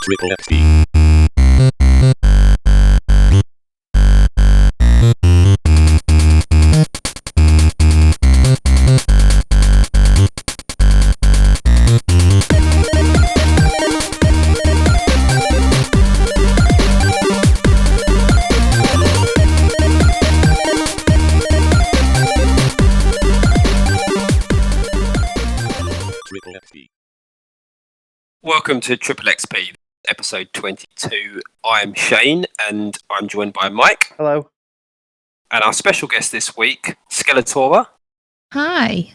Triple XP. Triple XP. Welcome to Triple XP, episode 22. I'm Shane, and I'm joined by Mike. Hello. And our special guest this week, Skeletora. Hi.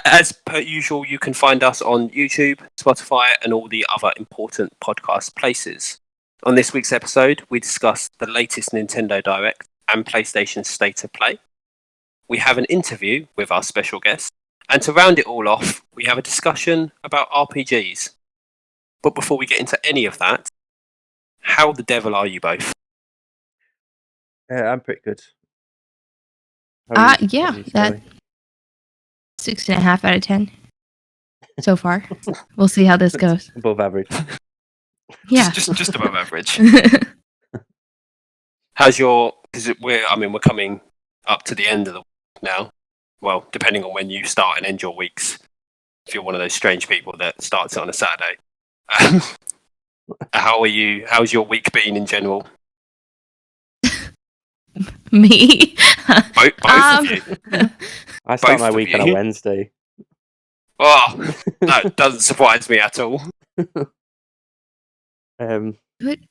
As per usual, you can find us on YouTube, Spotify, and all the other important podcast places. On this week's episode, we discuss the latest Nintendo Direct and PlayStation State of Play. We have an interview with our special guest. And to round it all off, we have a discussion about RPGs. But before we get into any of that, how the devil are you both? I'm pretty good. How are you? Yeah, How are you, that Skele? 6.5 out of 10 so far. We'll see how this goes. Above average. Yeah. Just above average. How's your? Because we're coming up to the end of the week now. Well, depending on when you start and end your weeks. If you're one of those strange people that starts it on a Saturday. How are you? How's your week been in general? Me? Both of you. I start Both my of week on you. a Wednesday. Oh, that doesn't surprise me at all. Good.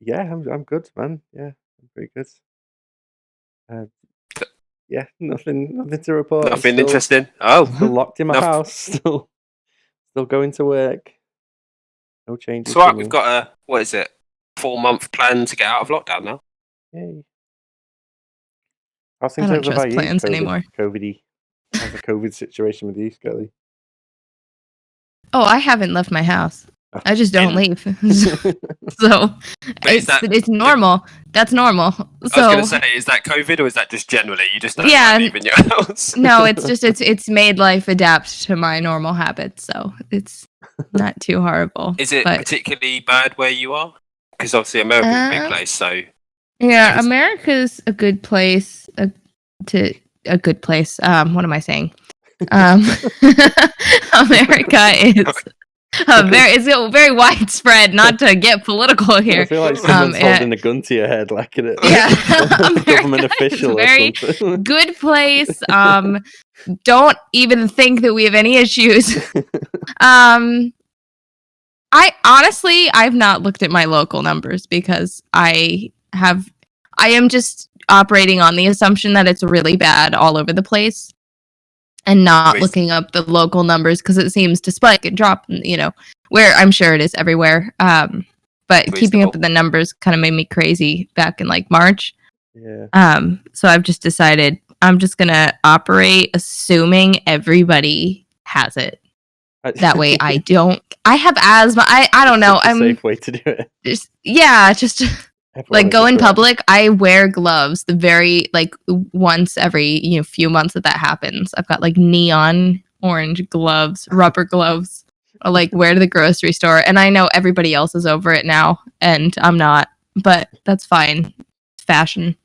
Yeah, I'm good, man. Yeah, I'm pretty good. Yeah, nothing to report. Nothing Still interesting. Oh, locked in my Nothing. house. Still going to work. No changes. it's alright. for We've me. got a 4-month plan to get out of lockdown now. Yay. How's I things don't over by trust you, plans anymore. COVID-y? How's the COVID situation with you, Skele? Oh, I haven't left my house. I just don't In- leave. So But is that- it's normal. That's normal. I was So going to say, is that COVID or is that just generally you just don't Yeah. like leaving your house? no, it's just it's made life adapt to my normal habits. So it's not too horrible. Is it but- particularly bad where you are? Because obviously America's a big Uh, place, so Yeah, Yes. America's a good place. A good place. What am I saying? America is it's very widespread. Not to get political I here. feel like someone's yeah. holding a gun to your head, like in a Yeah. government America is official or very something. good place. Don't even think that we have any issues. I've not looked at my local numbers because I am just operating on the assumption that it's really bad all over the place and not Crazy. looking up the local numbers because it seems to spike and drop, where I'm sure it is everywhere. But keeping up Reasonable. with the numbers kind of made me crazy back in like March. Yeah. So I've just decided I'm just going to operate assuming everybody has it. That way I have asthma. I don't know. It's a I'm safe way to do it. just Everyone like is go in different. public. I wear gloves the very once every few months that happens. I've got like neon orange gloves, rubber gloves. I wear to the grocery store, and I know everybody else is over it now, and I'm not. But that's fine. It's fashion.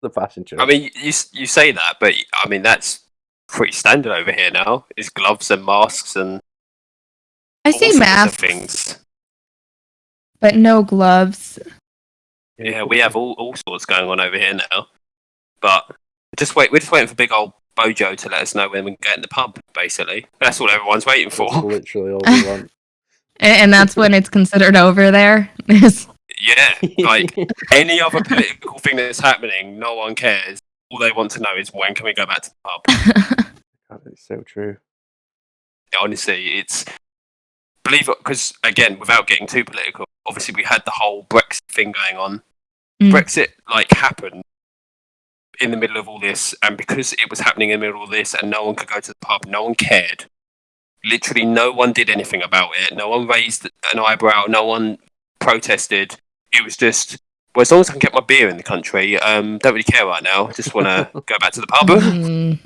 The fashion show. I mean, you say that, but I mean that's pretty standard over here now. Is gloves and masks and I all say sorts of masks, things. but no gloves. Yeah, we have all sorts going on over here now. But we're just waiting for big old Bojo to let us know when we can get in the pub. Basically, that's all everyone's waiting That's for. literally all we want. And that's when it's considered over there. Is- Yeah, like any other political thing that's happening, no one cares. All they want to know is when can we go back to the pub. God, it's so true. Honestly, believe it, because again, without getting too political, obviously we had the whole Brexit thing going on. Mm. Brexit happened in the middle of all this, and because it was happening in the middle of all this, and no one could go to the pub, no one cared. Literally, no one did anything about it. No one raised an eyebrow. No one protested. It was just, well, as long as I can get my beer in the country, don't really care right now. Just want to go back to the pub. Mm.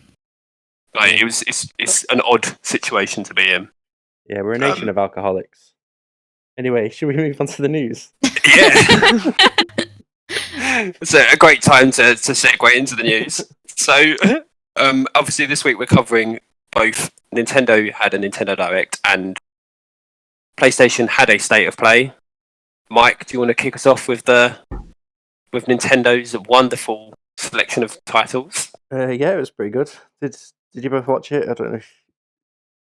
It's an odd situation to be in. Yeah, we're a nation of alcoholics. Anyway, should we move on to the news? Yeah. It's a great time to segue into the news. So, obviously, this week we're covering both Nintendo had a Nintendo Direct and PlayStation had a State of Play. Mike, do you want to kick us off with Nintendo's wonderful selection of titles? Yeah, it was pretty good. Did you both watch it? I don't know.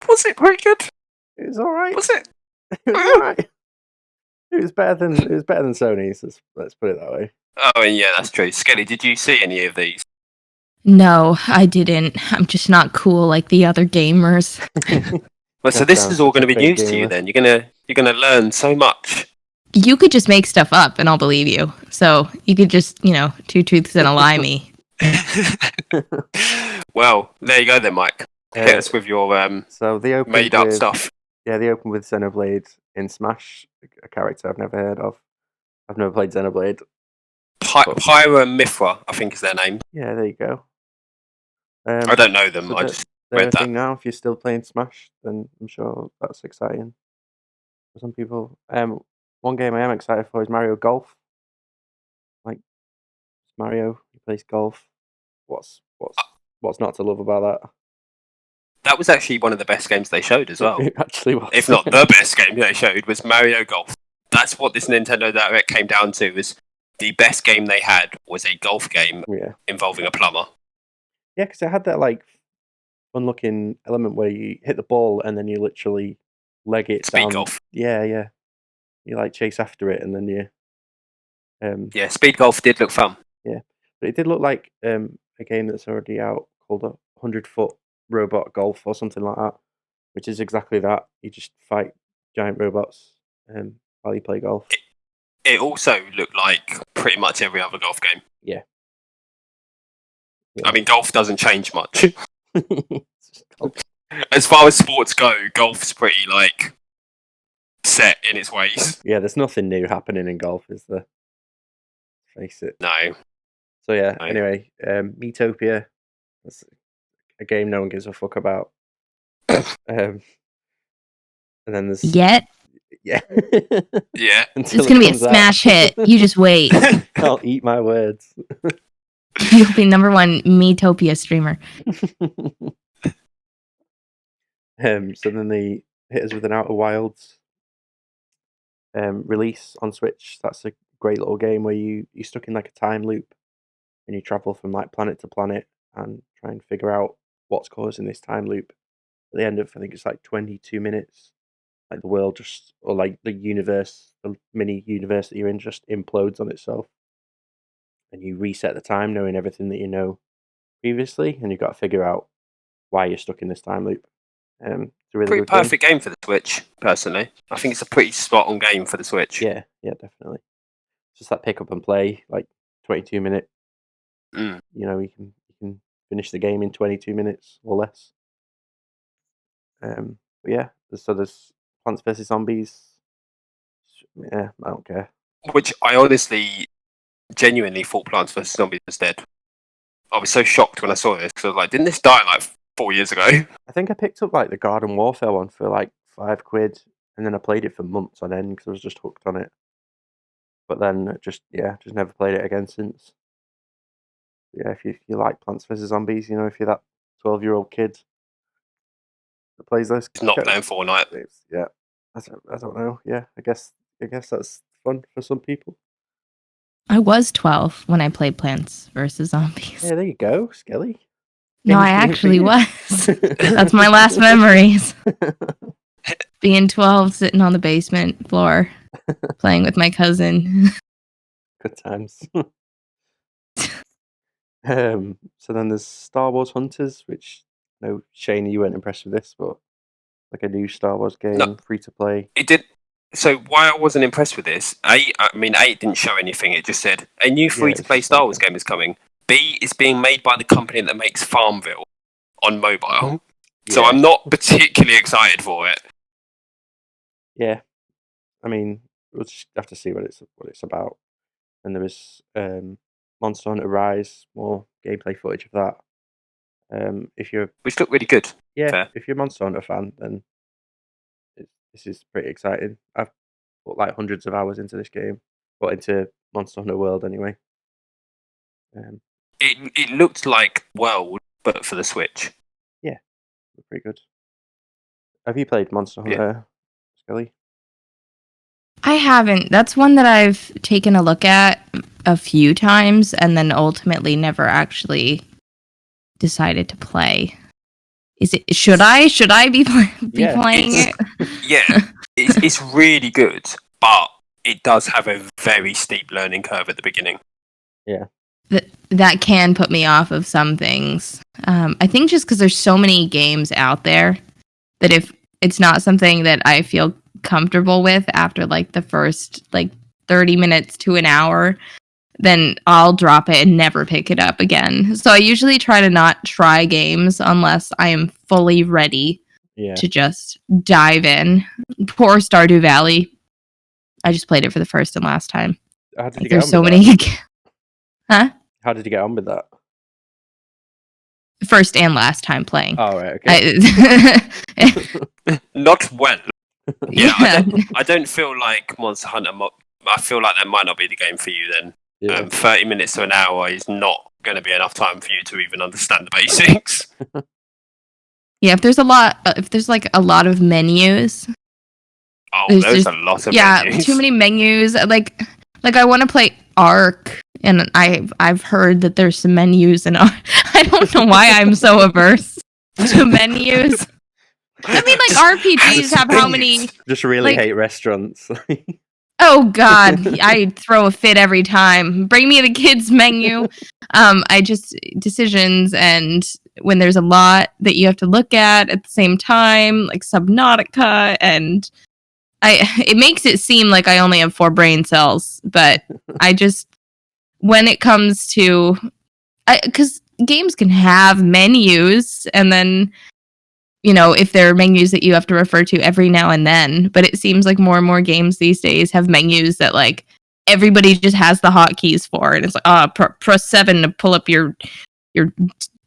Was it pretty good? It was all right. Was it? It was all right. It was better than Sony's. Let's put it that way. Oh, yeah, that's true. Skele, did you see any of these? No, I didn't. I'm just not cool like the other gamers. Well, so That this sounds is all such going to a be fake news to you. gamer. Then you're gonna learn so much. You could just make stuff up and I'll believe you. So you could just, two truths and a lie me. Well, there you go then, Mike. Hit Uh, us with your So they opened made up with, stuff. Yeah, they opened with Xenoblade in Smash, a character I've never heard of. I've never played Xenoblade. Pyra and Mithra, I think is their name. Yeah, there you go. I don't know them. so I they're- just They're read a that. thing now. If you're still playing Smash, then I'm sure that's exciting for some people. One game I am excited for is Mario Golf. Like Mario, he plays golf. What's not to love about that? That was actually one of the best games they showed as well. It actually was. If not the best game they showed was Mario Golf. That's what this Nintendo Direct came down to. Was the best game they had was a golf game Yeah, involving a plumber. yeah, because it had that like fun-looking element where you hit the ball and then you literally leg it Speed down. golf. Yeah, yeah. You like chase after it and then you. Yeah, speed golf did look fun. But it did look like a game that's already out called 100-foot robot golf or something like that, which is exactly that. You just fight giant robots while you play golf. It also looked like pretty much every other golf game. Yeah. I mean, golf doesn't change much. It's just golf. As far as sports go, golf's pretty like set in its ways. Yeah, there's nothing new happening in golf, is there? Face it. No. So yeah. No. Anyway, Miitopia. That's a game no one gives a fuck about. And then there's Yet, yeah. Yeah. Until it's going to be a comes out. smash hit. You just wait. I'll eat my words. You'll be number one Miitopia streamer. So then they hit us with an Outer Wilds release on Switch. That's a great little game where you're stuck in like a time loop and you travel from like planet to planet and try and figure out what's causing this time loop. At the end of, I think it's like 22 minutes, like the world just, or like the universe, the mini universe that you're in just implodes on itself. And you reset the time knowing everything that you know previously, and you've got to figure out why you're stuck in this time loop. It's a really Pretty good game. perfect game for the Switch, personally. I think it's a pretty spot on game for the Switch. Yeah, definitely. Just that pick up and play, like 22-minute. Mm. You can finish the game in 22 minutes or less. But yeah, there's Plants vs Zombies. Yeah, I don't care. Which I honestly, genuinely thought Plants vs Zombies was dead. I was so shocked when I saw this because I was like, didn't this die like 4 years ago? I think I picked up like the Garden Warfare one for like £5, and then I played it for months on end because I was just hooked on it. But then just never played it again since. Yeah, if you like Plants vs Zombies, if you're that 12-year-old kid that plays those. It's not playing Fortnite. games, yeah. I don't know. Yeah, I guess that's fun for some people. I was 12 when I played Plants vs. Zombies. Yeah, there you go, Skele. No, I Games actually for you. was. That's my last memories. Being 12, sitting on the basement floor, playing with my cousin. Good times. So then there's Star Wars Hunters, which no, Shane, you weren't impressed with this, but like a new Star Wars game, No. free to play. It did. So why I wasn't impressed with this? A, it didn't show anything. It just said a new free-to-play just Star like Wars game is coming. B, it's being made by the company that makes Farmville on mobile. So Yeah. I'm not particularly excited for it. Yeah, I mean, we'll just have to see what it's about. And there was Monster Hunter Rise, more gameplay footage of that. If you're Which looked really good. Fair. if you're a Monster Hunter fan, then this is pretty exciting. I've put like hundreds of hours into this game, but into Monster Hunter World anyway. It looked like World, but for the Switch. Pretty good. Have you played Monster Hunter, Skele? I haven't. That's one that I've taken a look at a few times and then ultimately never actually decided to play. Is it? Should I be playing it? Yeah, it's really good, but it does have a very steep learning curve at the beginning. Yeah. That can put me off of some things. I think just because there's so many games out there that if it's not something that I feel comfortable with after like the first like 30 minutes to an hour, then I'll drop it and never pick it up again. So I usually try to not try games unless I am fully ready to just dive in. Poor Stardew Valley. I just played it for the first and last time. How did you get There's on so with many. that? Huh? How did you get on with that? First and last time playing. Oh, right, okay. Not well. Yeah. I don't feel like Monster Hunter. I feel like that might not be the game for you then. Yeah. 30 minutes to an hour is not going to be enough time for you to even understand the basics. Yeah, if there's like a lot of menus. Oh, There's there's just- a lot of Yeah, menus. too many menus. Like I want to play Ark, and I've heard that there's some menus and I don't know why I'm so averse to menus. I mean, like RPGs have how many? Just really like- hate restaurants. Oh God, I throw a fit every time. Bring me the kids menu. I just decisions, and when there's a lot that you have to look at the same time, like Subnautica, and it makes it seem like I only have 4 brain cells, but I just when it comes to because games can have menus, and then if there are menus that you have to refer to every now and then, but it seems like more and more games these days have menus that like everybody just has the hotkeys for, and it's like press 7 to pull up your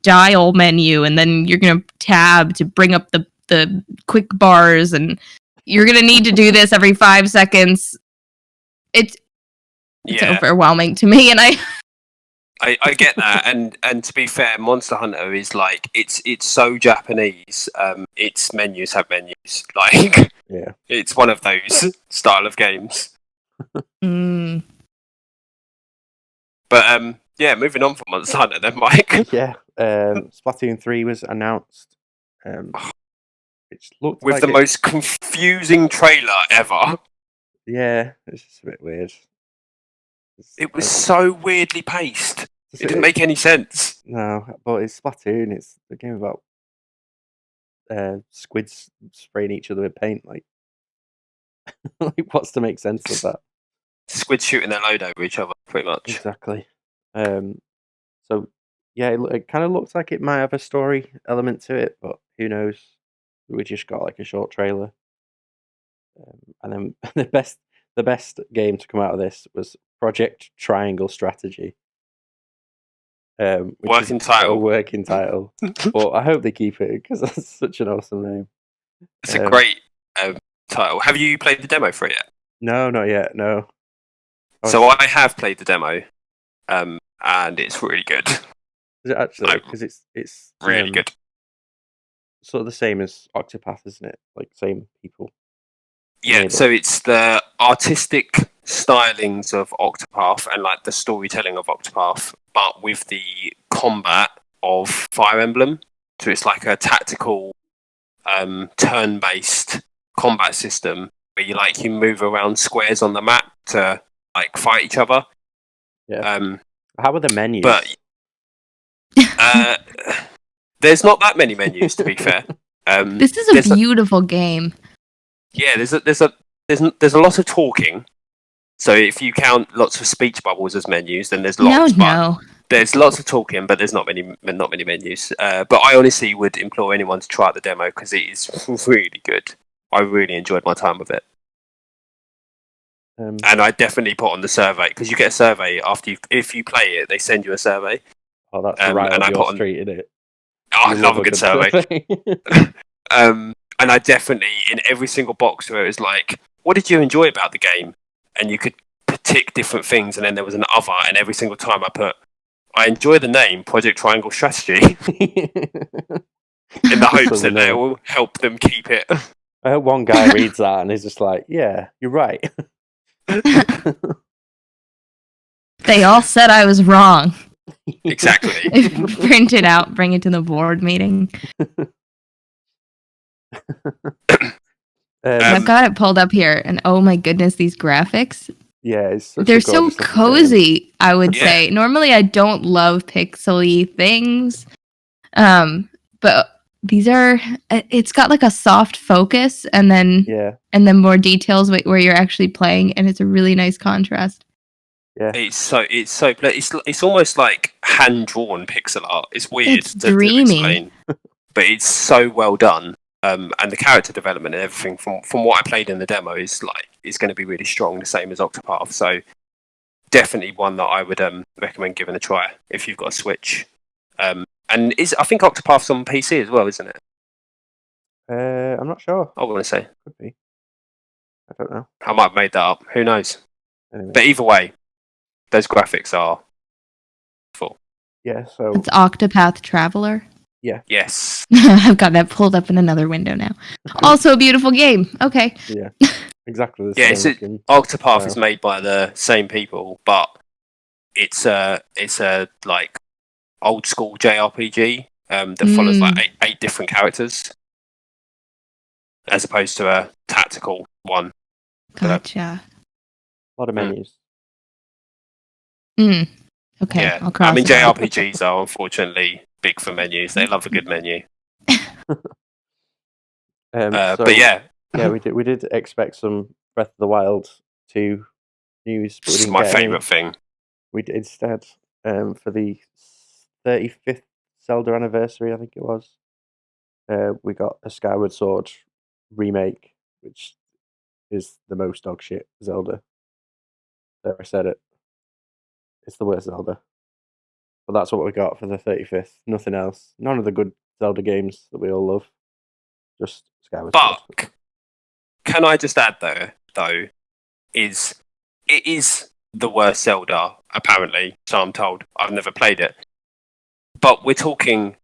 dial menu, and then you're gonna tab to bring up the quick bars, and you're gonna need to do this every 5 seconds. It's overwhelming to me, and I get that, and to be fair, Monster Hunter is like it's so Japanese. Its menus have menus. Like it's one of those style of games. But moving on from Monster Hunter then, Mike. Yeah, Splatoon 3 was announced. Which looked with like the most confusing trailer ever. Yeah, it's just a bit weird. It was so weirdly paced. It didn't make any sense. No, but it's Splatoon. It's a game about squids spraying each other with paint. Like, what's to make sense of that? Squids shooting their load over each other, pretty much. Exactly. So yeah, it kind of looks like it might have a story element to it, but who knows? We just got like a short trailer, and then the best game to come out of this was Project Triangle Strategy. Working title. Working title. But I hope they keep it because that's such an awesome name. It's a great title. Have you played the demo for it yet? No, not yet. No. So I have played the demo, and it's really good. Is it actually? Because it's really good. Sort of the same as Octopath, isn't it? Like same people. Yeah, so it's the artistic stylings of Octopath and like the storytelling of Octopath, but with the combat of Fire Emblem. So it's like a tactical, turn-based combat system where you move around squares on the map to like fight each other. Yeah. How are the menus? But there's not that many menus, to be fair. This is a beautiful game. Yeah, there's a lot of talking. So if you count lots of speech bubbles as menus, then there's lots. No. There's lots of talking, but there's not many menus. But I honestly would implore anyone to try out the demo because it is really good. I really enjoyed my time with it. And I definitely put on the survey because you get a survey if you play it. They send you a survey. Oh, that's right on your street, isn't it? Oh, I love a good survey. And I definitely, in every single box where it was like, what did you enjoy about the game? And you could tick different things, and then there was an other, and every single time I enjoy the name Project Triangle Strategy in the hopes that they will help them keep it. I hope one guy reads that and is just like, yeah, you're right. They all said I was wrong. Exactly. Print it out, bring it to the board meeting. I've got it pulled up here, and oh my goodness, these graphics. Yeah, they're so cozy, I would say. Normally I don't love pixely things. But these are, it's got like a soft focus and then more details where you're actually playing, and it's a really nice contrast. Yeah. It's almost like hand drawn pixel art. It's weird it's dreamy. to explain, but it's so well done. And the character development and everything from what I played in the demo is going to be really strong, the same as Octopath. So definitely one that I would recommend giving a try if you've got a Switch. And I think Octopath's on PC as well, isn't it? I'm not sure. I want to say could be. I don't know. I might have made that up. Who knows? Anyway. But either way, those graphics are full. Yeah. So it's Octopath Traveler. Yeah. Yes. I've got that pulled up in another window now. Also a beautiful game. Okay. Yeah. Exactly. Octopath is made by the same people, but it's a like old school JRPG that follows like eight different characters, as opposed to a tactical one. Gotcha. A lot of menus. Okay. Yeah. I'll cross JRPGs are unfortunately big for menus. They love a good menu. But yeah, we did expect some Breath of the Wild 2 news. This is my favourite thing. We did instead for the 35th Zelda anniversary, I think it was. We got a Skyward Sword remake, which is the most dog shit Zelda. There, I said it. It's the worst Zelda. But that's what we got for the 35th. Nothing else. None of the good Zelda games that we all love. Just Skyward Sword. But can I just add though, it is the worst Zelda, apparently, so I'm told. I've never played it. But we're talking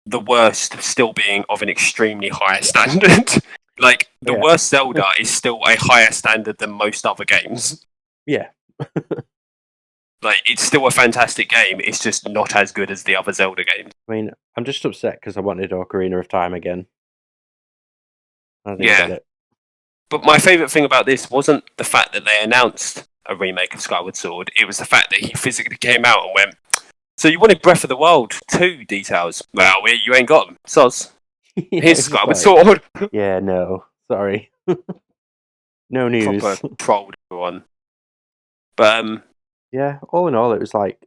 the worst still being of an extremely high standard. Like, the worst Zelda is still a higher standard than most other games. Yeah. Like, it's still a fantastic game. It's just not as good as the other Zelda games. I mean, I'm just upset because I wanted Ocarina of Time again. I didn't get it. But my favourite thing about this wasn't the fact that they announced a remake of Skyward Sword. It was the fact that he physically came out and went, so you wanted Breath of the Wild 2 details? Well, you ain't got them. Soz. Here's Skyward Sword. Yeah, no. Sorry. No news. Proper trolled everyone. But, yeah, all in all, it was like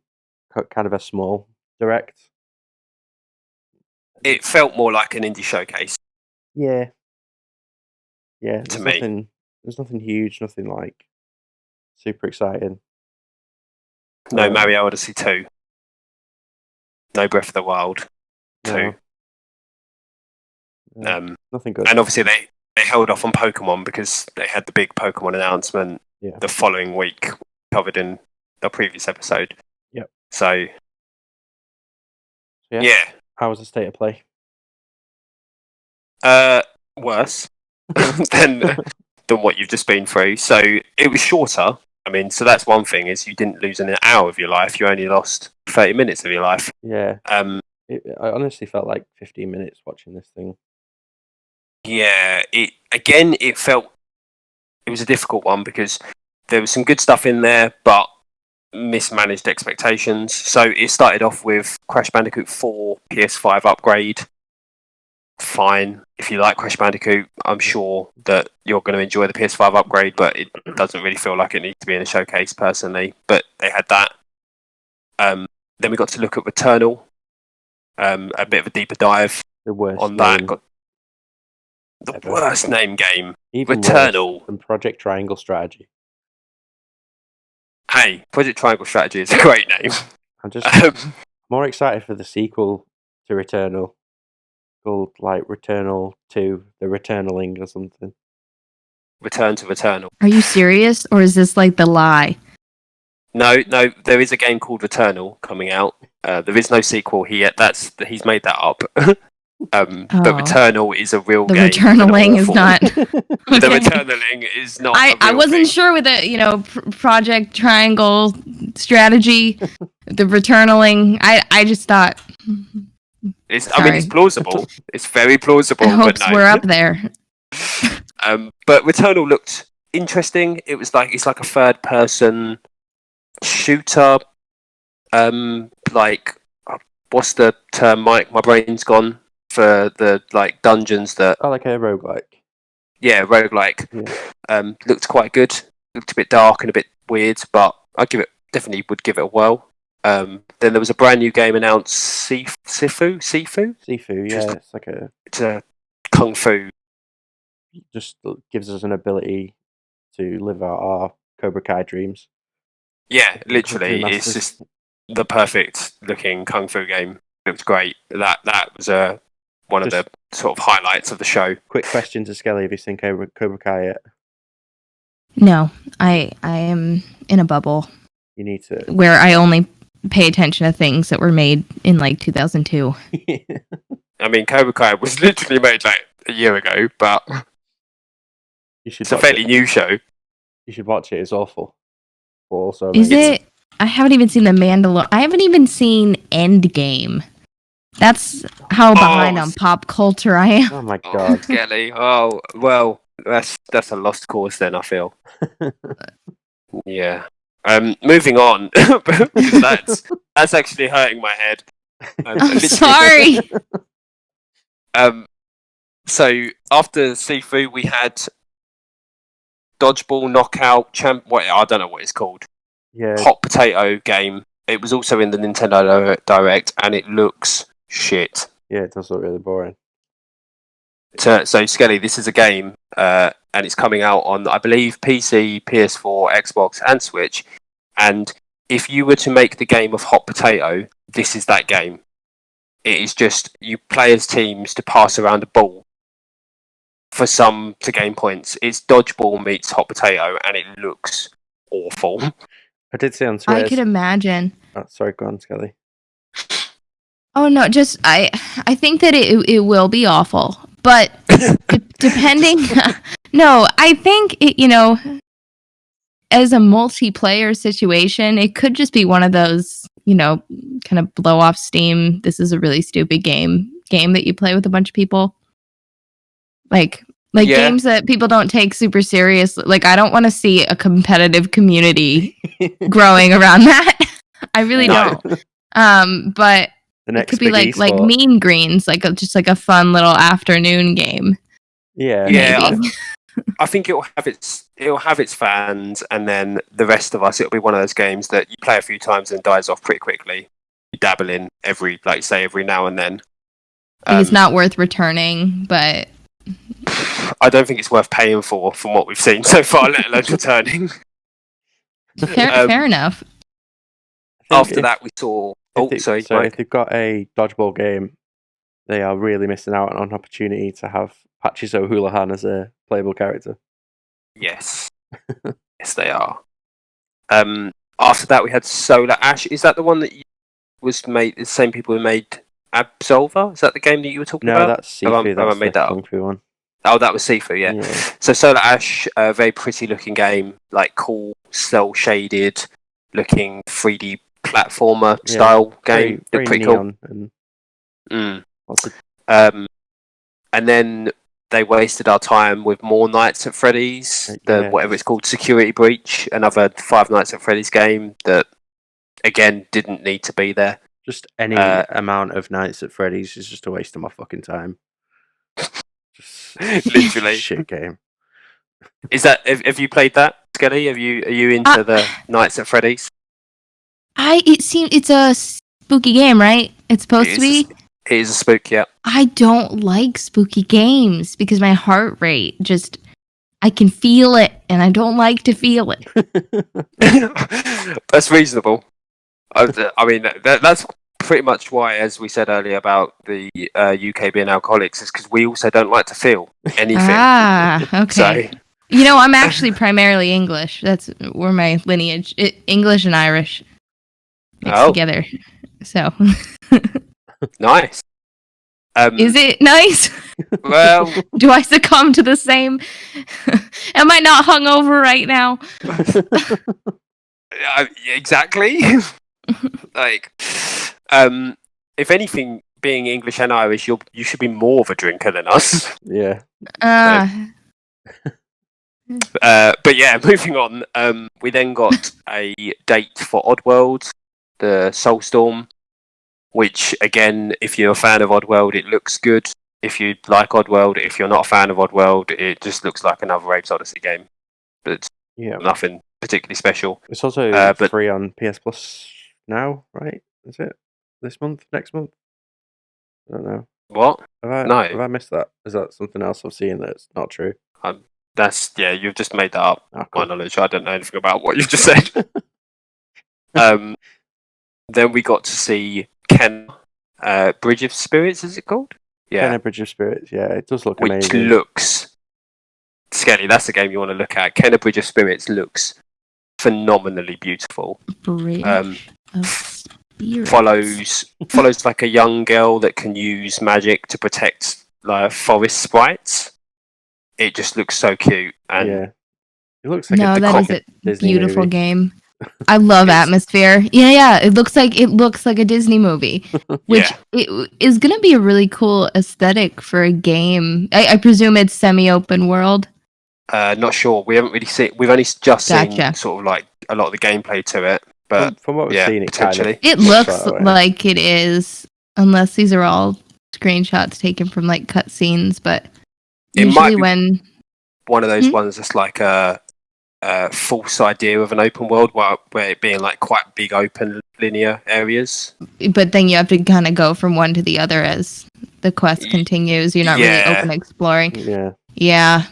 kind of a small direct. It felt more like an indie showcase. Yeah. Yeah, to me. There's nothing huge, nothing like super exciting. No Mario Odyssey 2. No Breath of the Wild 2. No, nothing good. And obviously they held off on Pokemon because they had the big Pokemon announcement the following week, covered in the previous episode. Yep. So, yeah. How was the state of play? Worse than what you've just been through. So it was shorter. I mean, so that's one thing, is you didn't lose an hour of your life. You only lost 30 minutes of your life. Yeah. I honestly felt like 15 minutes watching this thing. Yeah. It was a difficult one because there was some good stuff in there, but mismanaged expectations. So it started off with Crash Bandicoot 4 PS5 upgrade. Fine. If you like Crash Bandicoot, I'm sure that you're going to enjoy the PS5 upgrade, but it doesn't really feel like it needs to be in a showcase personally. But they had that. Then we got to look at Returnal, a bit of a deeper dive on that. The worst name game. Even Returnal. Worse than Project Triangle Strategy. Hey, Project Triangle Strategy is a great name. I'm just more excited for the sequel to Returnal, called like Returnal 2, The Returnaling or something. Return to Returnal. Are you serious, or is this like the lie? No, there is a game called Returnal coming out. There is no sequel here. He's made that up. But Returnal is a real The game. Returnaling is not. The Returnaling is not. I wasn't sure with the Project Triangle strategy. The Returnaling. I just thought. It's plausible. It's very plausible. I hope but no. we're up there. But Returnal looked interesting. It's like a third person shooter. What's the term, Mike? My brain's gone. For the dungeons that like a roguelike. Yeah, roguelike. Yeah. Looked quite good. Looked a bit dark and a bit weird, but definitely would give it a whirl. Then there was a brand new game announced, Sifu. Sifu, yeah, it's a kung fu. Just gives us an ability to live out our Cobra Kai dreams. Yeah, literally, it's just the perfect looking kung fu game. It was great. That was one of the sort of highlights of the show. Quick question to Skele: have you seen Cobra Kai yet? No, I am in a bubble. You need to. Where I only pay attention to things that were made in 2002. I mean, Cobra Kai was literally made a year ago, but it's a fairly new show. You should watch it. It's awful. But also, is it? I haven't even seen The Mandalorian. I haven't even seen Endgame. That's how behind on pop culture I am. Oh my god, Skele. Oh well, that's a lost cause then. I feel. Yeah. Moving on, because that's actually hurting my head. I'm sorry. So after Sifu, we had Dodgeball Knockout I don't know what it's called. Yeah. Hot potato game. It was also in the Nintendo Direct, and it looks shit. Yeah, it does look really boring. So Skele, this is a game, and it's coming out on, I believe, PC, PS4, Xbox, and Switch. And if you were to make the game of Hot Potato, this is that game. It is just you play as teams to pass around a ball to gain points. It's Dodgeball meets Hot Potato, and it looks awful. I did see on Twitter. I could imagine. Oh, sorry, go on, Skele. Oh no, just I think that it will be awful, but depending. No, I think as a multiplayer situation, it could just be one of those kind of blow off steam. This is a really stupid game that you play with a bunch of people, like games that people don't take super serious. Like I don't want to see a competitive community growing around that. I really don't. But. It could be like Mean Greens, just a fun little afternoon game. Yeah. I think it'll have its fans, and then the rest of us, it'll be one of those games that you play a few times and dies off pretty quickly. You dabble in every now and then. It's not worth returning, but I don't think it's worth paying for, from what we've seen so far, let alone returning. Fair enough. After that, we saw. If they've got a dodgeball game, they are really missing out on an opportunity to have Patches O'Houlihan as a playable character. Yes. Yes, they are. After that, we had Solar Ash. Is that the one that was made? The same people who made Absolver? Is that the game that you were talking about? No, that's Sifu. That's made that up. One. Oh, that was Sifu, yeah. So Solar Ash, a very pretty looking game, cool, cel shaded looking 3D platformer style game. Very pretty neon cool. And then they wasted our time with more Nights at Freddy's, whatever it's called, Security Breach, another Five Nights at Freddy's game that, again, didn't need to be there. Just any amount of Nights at Freddy's is just a waste of my fucking time. Literally. Shit game. Is that, have you played that, Skele? Are you into the Nights at Freddy's? It's a spooky game, right? It's supposed to be? It is a spook, yeah. I don't like spooky games because my heart rate I can feel it and I don't like to feel it. That's reasonable. I mean, that's pretty much why, as we said earlier about the UK being alcoholics, is because we also don't like to feel anything. Ah, okay. You know, I'm actually primarily English. That's where my lineage, English and Irish mixed together. So, Nice. is it nice? Well, Do I succumb to the same? Am I not hungover right now? exactly. Like, if anything, being English and Irish, you should be more of a drinker than us. Yeah. But yeah, moving on. We then got a date for Oddworld, the Soulstorm, which again, if you're a fan of Oddworld, it looks good. If you like Oddworld, if you're not a fan of Oddworld, it just looks like another Apes Odyssey game. But nothing particularly special. It's also free on PS Plus now, right? Is it this month? Next month? I don't know. What? Have I missed that? Is that something else I've seen that's not true? You've just made that up. Oh, cool. My knowledge, I don't know anything about what you've just said. Then we got to see Ken, Bridge of Spirits, is it called? Yeah. Ken, Bridge of Spirits, yeah, it does look which amazing. Looks... Skele, that's the game you want to look at. Ken, Bridge of Spirits looks phenomenally beautiful. Bridge of Spirits. Follows like a young girl that can use magic to protect like forest sprites. It just looks so cute. And it looks like that is a Disney beautiful movie. game. I love atmosphere. Yeah, it looks like a Disney movie, which it is going to be a really cool aesthetic for a game. I presume it's semi-open world. Not sure. We haven't really seen. We've only just seen sort of like a lot of the gameplay to it. But from what we've seen, it looks like it is, unless these are all screenshots taken from like cutscenes. But it usually might be one of those ones that's like a false idea of an open world, where it being like quite big open linear areas. But then you have to kind of go from one to the other as the quest continues. You're not really open exploring. Yeah.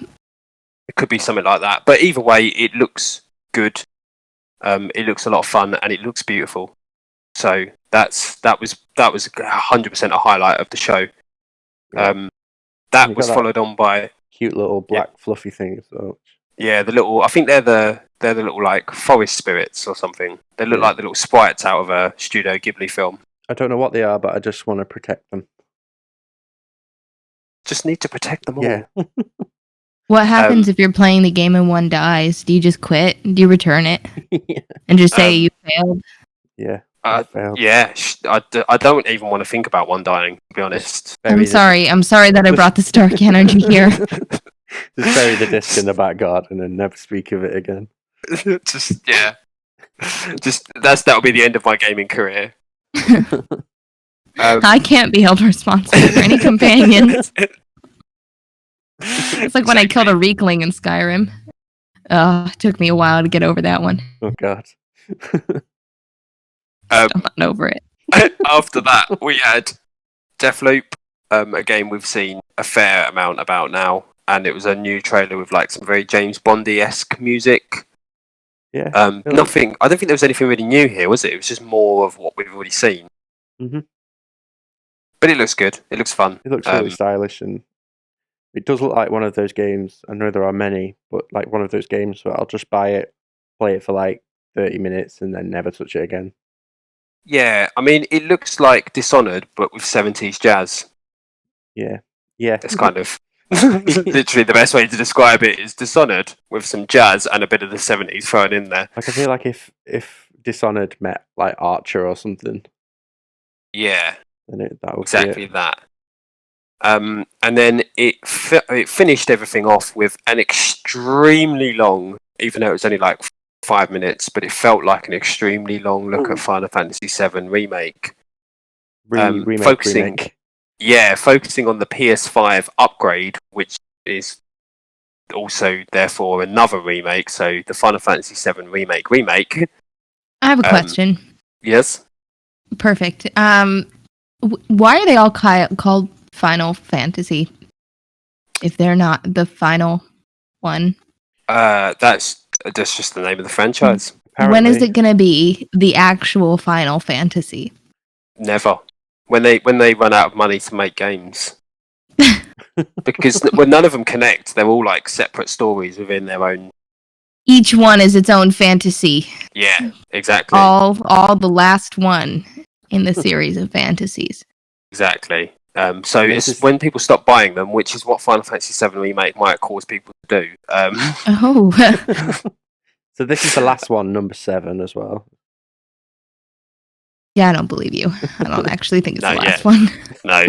It could be something like that. But either way, it looks good. It looks a lot of fun and it looks beautiful. So that was 100% a highlight of the show. That was followed on by cute little black fluffy things. So. Yeah, I think they're the little like forest spirits or something. They look like the little sprites out of a Studio Ghibli film. I don't know what they are, but I just want to protect them. Just need to protect them all. Yeah. What happens if you're playing the game and one dies? Do you just quit? Do you return it and just say you failed? Yeah. Yeah, I don't even want to think about one dying, to be honest. I'm sorry that I brought this dark energy here. Just bury the disc in the back garden and never speak of it again. That'll be the end of my gaming career. I can't be held responsible for any companions. It's like when I killed a Reekling in Skyrim. It took me a while to get over that one. Oh god. I'm not over it. After that, we had Deathloop, a game we've seen a fair amount about now, and it was a new trailer with like some very James Bondy-esque music. Yeah. Nothing. I don't think there was anything really new here, was it? It was just more of what we've already seen. Mm-hmm. But it looks good. It looks fun. It looks really stylish, and it does look like one of those games. I know there are many, but like one of those games where I'll just buy it, play it for like 30 minutes, and then never touch it again. Yeah, I mean, it looks like Dishonored, but with 70s jazz. Yeah. It's kind of literally the best way to describe it is Dishonored with some jazz and a bit of the 70s thrown in there. Like I feel like if Dishonored met like Archer or something. Yeah. Then that would exactly be that. And then it finished everything off with an extremely long, even though it was only like 5 minutes, but it felt like an extremely long look at Final Fantasy VII Remake. Remake. Yeah, focusing on the PS5 upgrade, which is also therefore another remake. So the Final Fantasy VII Remake. I have a question. Yes. Perfect. Why are they all called Final Fantasy if they're not the final one? That's just the name of the franchise. Apparently. When is it going to be the actual Final Fantasy? Never. When they run out of money to make games. because when none of them connect, they're all like separate stories within their own. Each one is its own fantasy. Yeah, exactly. All the last one in the series of fantasies. Exactly. So And it's this is- when people stop buying them, which is what Final Fantasy VII Remake might cause people to do. Oh, So this is the last one, number 7 as well. yeah, I don't believe you. I don't actually think it's No, the last yeah. one. No,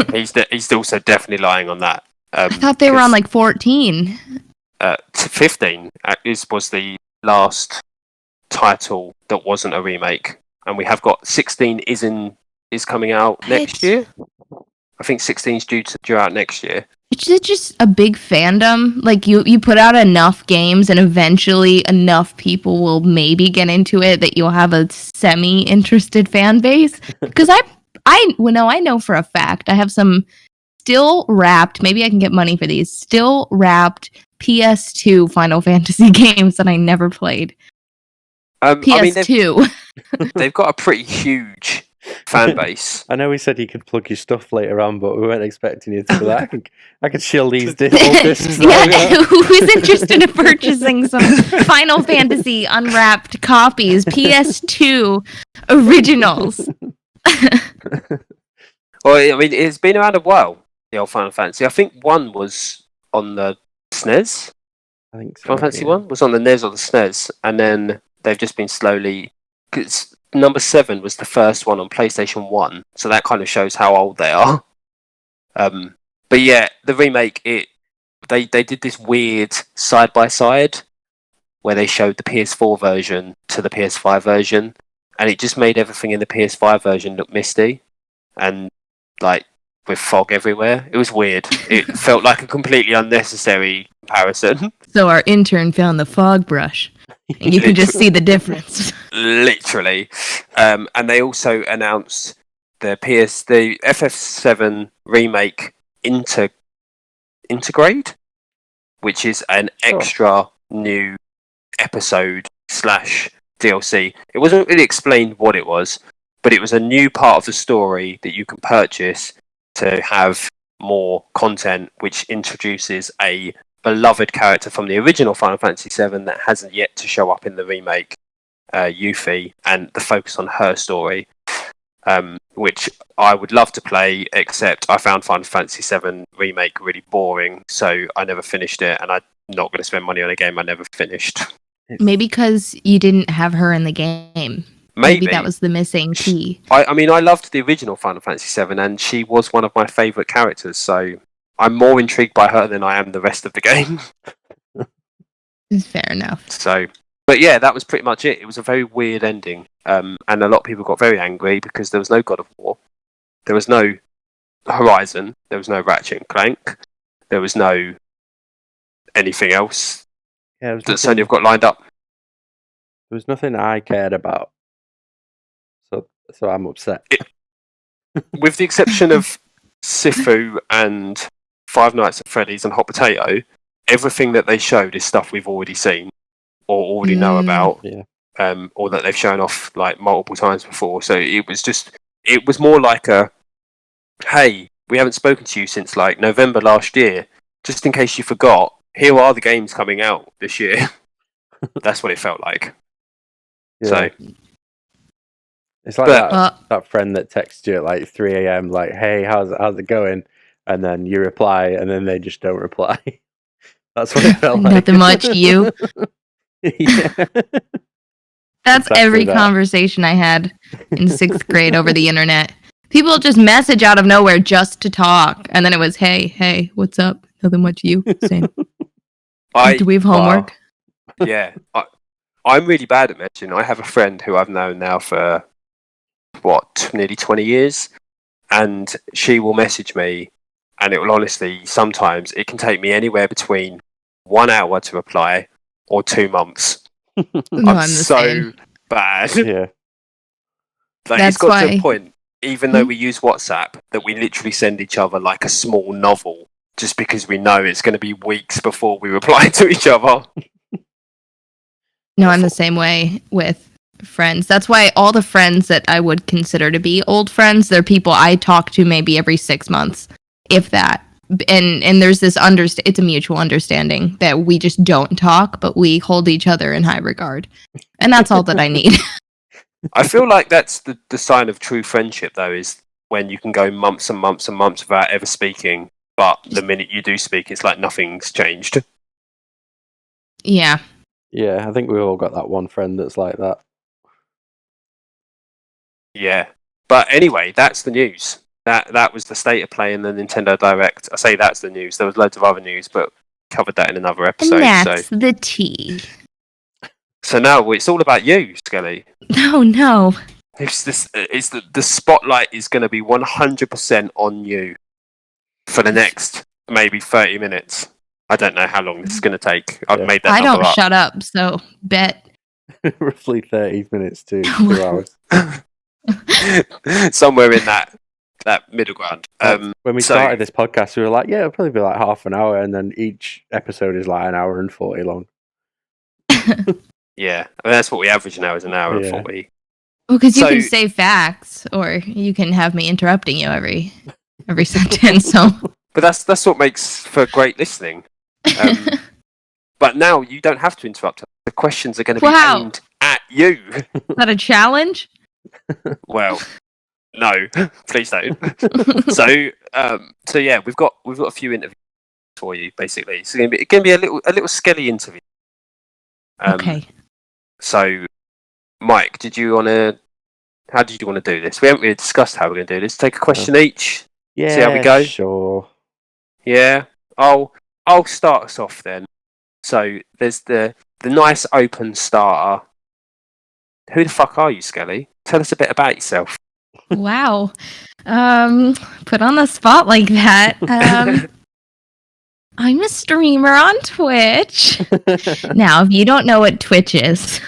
he's also definitely lying on that. I thought they were on like 14. 15 was the last title that wasn't a remake, and we have got 16 is coming out next year. I think 16 is due out next year. It's just a big fandom. Like you put out enough games, and eventually enough people will maybe get into it that you'll have a semi-interested fan base. Because I know for a fact I have some still wrapped. Maybe I can get money for these still wrapped PS2 Final Fantasy games that I never played. PS2. They've got a pretty huge fan base. I know we said you could plug your stuff later on, but we weren't expecting you to do that. I could shill these old discs. Yeah, who is interested in purchasing some Final Fantasy unwrapped copies, PS2 originals? Well, I mean, it's been around a while, the old Final Fantasy. I think one was on the SNES. I think so. Final Fantasy yeah. 1 was on the NES or the SNES, and then they've just been slowly. Cause number 7 was the first one on PlayStation 1, so that kind of shows how old they are. But yeah, the remake, they did this weird side by side where they showed the PS4 version to the PS5 version, and it just made everything in the PS5 version look misty and like with fog everywhere. It was weird. It felt like a completely unnecessary comparison. So our intern found the fog brush, and you can just see the difference. Literally. And they also announced the FF7 remake Intergrade, which is an extra new episode / DLC. It wasn't really explained what it was, but it was a new part of the story that you can purchase to have more content, which introduces a beloved character from the original Final Fantasy VII that hasn't yet to show up in the remake, Yuffie, and the focus on her story, which I would love to play, except I found Final Fantasy VII Remake really boring, so I never finished it, and I'm not going to spend money on a game I never finished. Maybe because you didn't have her in the game. Maybe that was the missing key. I mean, I loved the original Final Fantasy VII, and she was one of my favourite characters, so I'm more intrigued by her than I am the rest of the game. Fair enough. So, but yeah, that was pretty much it. It was a very weird ending, and a lot of people got very angry because there was no God of War, there was no Horizon, there was no Ratchet and Clank, there was no anything else Yeah, it was that nothing- Sony have got lined up. There was nothing I cared about, so I'm upset. With the exception of Sifu and Five Nights at Freddy's and Hot Potato, everything that they showed is stuff we've already seen or already know about, Yeah. or that they've shown off like multiple times before. So it was more like a, hey, we haven't spoken to you since like November last year. Just in case you forgot, here are the games coming out this year. That's what it felt like. Yeah. So, It's like but- that friend that texts you at like 3 a.m. like, "Hey, how's it going?" And then you reply, and then they just don't reply. That's what it felt like. Nothing much, you. Yeah. That's Exactly every that. conversation I had in 6th grade over the internet. People just message out of nowhere just to talk. And then it was, hey, what's up? Nothing much, you. Same. Do we have homework? Yeah. I'm really bad at messaging. I have a friend who I've known now for, nearly 20 years. And she will message me, and it will honestly, sometimes it can take me anywhere between 1 hour to reply or 2 months. No, I'm the so same. bad. Yeah. Like, That's it's got to why- a point, even though we use WhatsApp, that we literally send each other like a small novel just because we know it's going to be weeks before we reply to each other. No, I'm the same way with friends. That's why all the friends that I would consider to be old friends, they're people I talk to maybe every 6 months, if that. and there's this it's a mutual understanding that we just don't talk, but we hold each other in high regard, and that's all that I need. I feel like that's the sign of true friendship, though, is when you can go months and months and months without ever speaking, but the minute you do speak, it's like nothing's changed. Yeah. Yeah, I think we've all got that one friend that's like that. Yeah. But anyway, that's the news. That was the state of play in the Nintendo Direct. I say that's the news. There was loads of other news, but covered that in another episode. And that's the tea. So now it's all about you, Skele. No. It's the spotlight is going to be 100% on you for the next maybe 30 minutes. I don't know how long this is going to take. I've made that I number don't up. shut up, so bet. Roughly 30 minutes to 2 hours. Somewhere in that middle ground. When we started this podcast, we were like, yeah, it'll probably be like half an hour, and then each episode is like an hour and 40 long. Yeah, I mean, that's what we average now, is an hour and 40. Well, because you can say facts, or you can have me interrupting you every sentence. So, but that's what makes for great listening. But now you don't have to interrupt. The questions are going to be aimed at you. Is that a challenge? Well, no, please don't. So yeah, we've got a few interviews for you, basically. It's going to be a little Skele interview. Okay. So, Mike, how did you want to do this? We haven't really discussed how we're going to do this. Take a question each. Yeah, see how we go. Sure. Yeah, I'll start us off then. So there's the nice open starter. Who the fuck are you, Skele? Tell us a bit about yourself. Wow. Put on the spot like that. I'm a streamer on Twitch. Now, if you don't know what Twitch is,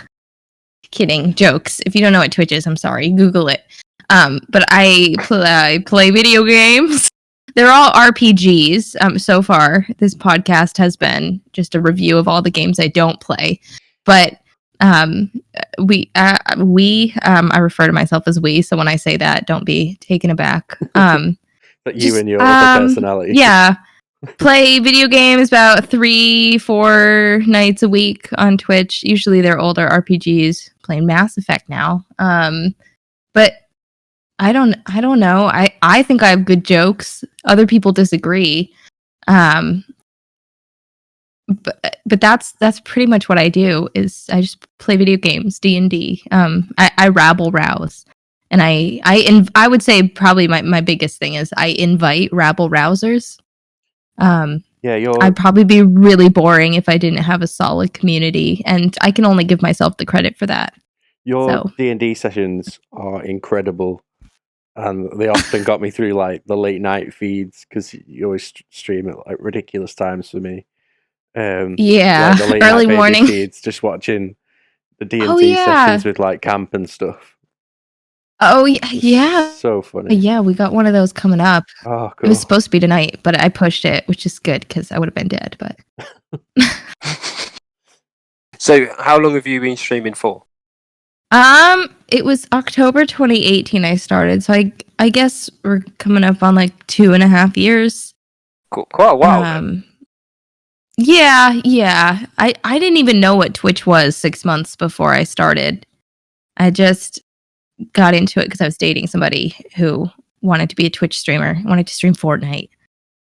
kidding, jokes. If you don't know what Twitch is, I'm sorry, Google it. But I play video games. They're all RPGs. So far, this podcast has been just a review of all the games I don't play. But I refer to myself as we. So when I say that, don't be taken aback. But you and your other personality. Yeah. Play video games about 3-4 nights a week on Twitch. Usually they're older RPGs. Playing Mass Effect now. But I don't know. I think I have good jokes. Other people disagree. But that's pretty much what I do. Is I just play video games, D&D. I rabble rouse, and I would say probably my biggest thing is I invite rabble rousers. I'd probably be really boring if I didn't have a solid community, and I can only give myself the credit for that. Your D&D sessions are incredible, and they often got me through like the late night feeds because you always stream at like ridiculous times for me. Like the late early night morning feeds, just watching the D&D sessions with like camp and stuff. Oh yeah, so funny. Yeah, we got one of those coming up. Oh, cool. It was supposed to be tonight, but I pushed it, which is good because I would have been dead. But so, how long have you been streaming for? It was October 2018 I started, so I guess we're coming up on like 2.5 years. Cool. Quite a while. Yeah. I didn't even know what Twitch was 6 months before I started. I just got into it because I was dating somebody who wanted to be a Twitch streamer, wanted to stream Fortnite.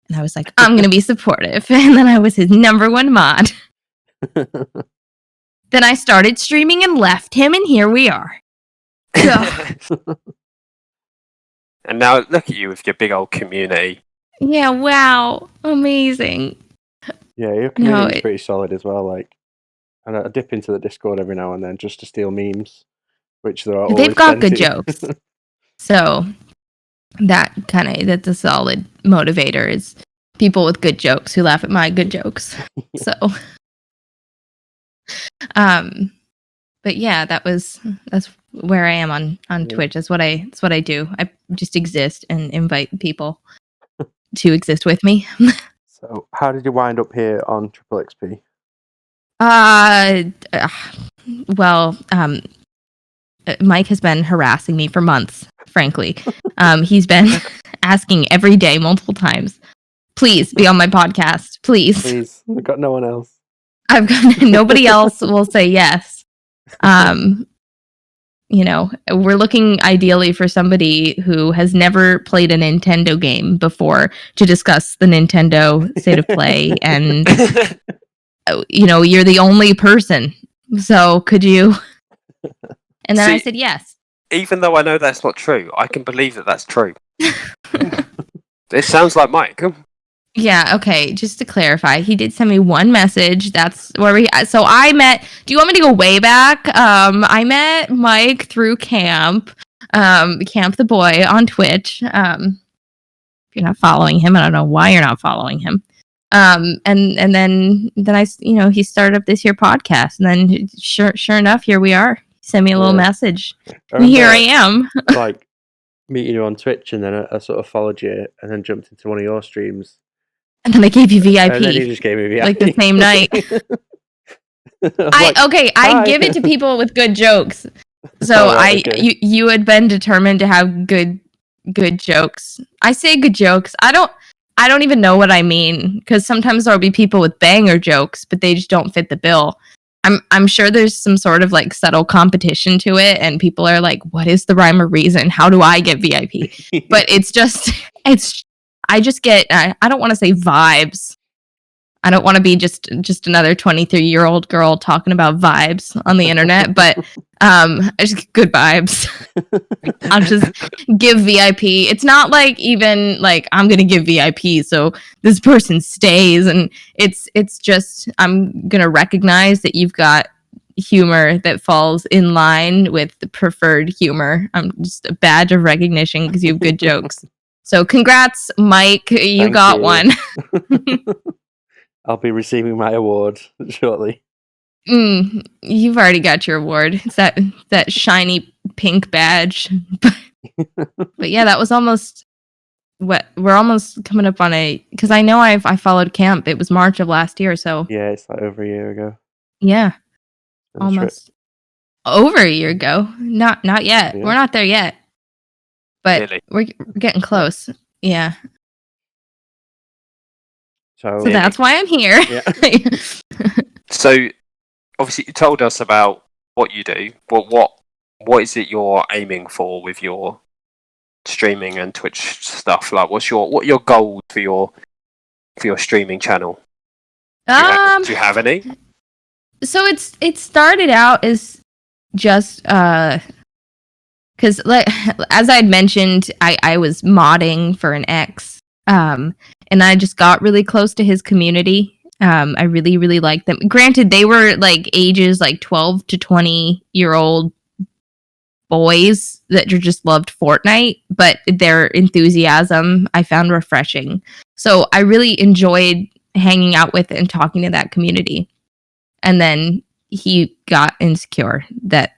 And I was like, I'm going to be supportive. And then I was his number one mod. Then I started streaming and left him, and here we are. And now look at you with your big old community. Yeah, wow. Amazing. Yeah, your community is pretty solid as well. Like, and I dip into the Discord every now and then just to steal memes, which there are always They've got plenty. good jokes. So that's a solid motivator is people with good jokes who laugh at my good jokes. So but yeah, that's where I am on Twitch. That's what I do. I just exist and invite people to exist with me. So how did you wind up here on Triple XP? Well, Mike has been harassing me for months, frankly. He's been asking every day, multiple times, please be on my podcast. Please. Please, we've got no one else. I've got nobody else will say yes. We're looking ideally for somebody who has never played a Nintendo game before to discuss the Nintendo State of Play, and you're the only person. So could you? And then I said yes. Even though I know that's not true, I can believe that that's true. This sounds like Mike. Yeah, okay, just to clarify, he did send me one message. That's where so I met, do you want me to go way back? I met Mike through Camp the Boy on Twitch. If you're not following him, I don't know why you're not following him. And then I, he started up this here podcast, and then sure enough, here we are. He sent me a little message. And here I am. Like, meeting you on Twitch, and then I sort of followed you, and then jumped into one of your streams. And then I gave you VIP. And then you just gave me VIP. Like the same night. I give it to people with good jokes. So you had been determined to have good jokes. I say good jokes. I don't even know what I mean, because sometimes there'll be people with banger jokes, but they just don't fit the bill. I'm sure there's some sort of like subtle competition to it, and people are like, what is the rhyme or reason? How do I get VIP? But I just get, I don't want to say vibes. I don't want to be just another 23-year-old girl talking about vibes on the internet, but I just get good vibes. I'll just give VIP. It's not like even like I'm going to give VIP so this person stays, and it's just I'm going to recognize that you've got humor that falls in line with the preferred humor. I'm just a badge of recognition because you have good jokes. So congrats, Mike. You got one. I'll be receiving my award shortly. You've already got your award. It's that shiny pink badge. But yeah, that was almost what we're almost coming up on because I know I followed Camp. It was March of last year, so yeah, it's like over a year ago. Yeah, almost over a year ago. Not yet. Yeah. We're not there yet. But really? We're getting close. Yeah. So that's why I'm here. Yeah. So, obviously, you told us about what you do, but what is it you're aiming for with your streaming and Twitch stuff? Like, what your goals for your streaming channel? Do you have any? So it started out as just because, like, as I'd mentioned, I was modding for an ex, and I just got really close to his community. I really, really liked them. Granted, they were like ages like 12 to 20-year-old boys that just loved Fortnite, but their enthusiasm I found refreshing. So I really enjoyed hanging out with and talking to that community. And then he got insecure that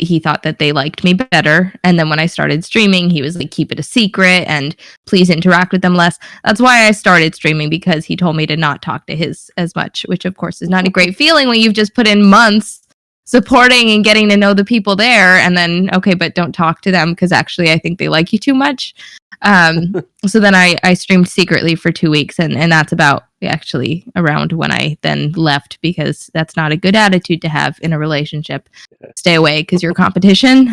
he thought that they liked me better. And then when I started streaming, he was like, keep it a secret and please interact with them less. That's why I started streaming, because he told me to not talk to his as much, which of course is not a great feeling when you've just put in months supporting and getting to know the people there, and then, okay, but don't talk to them because actually I think they like you too much. So then I streamed secretly for 2 weeks, and that's about actually around when I then left, because that's not a good attitude to have in a relationship. Stay away because you're competition.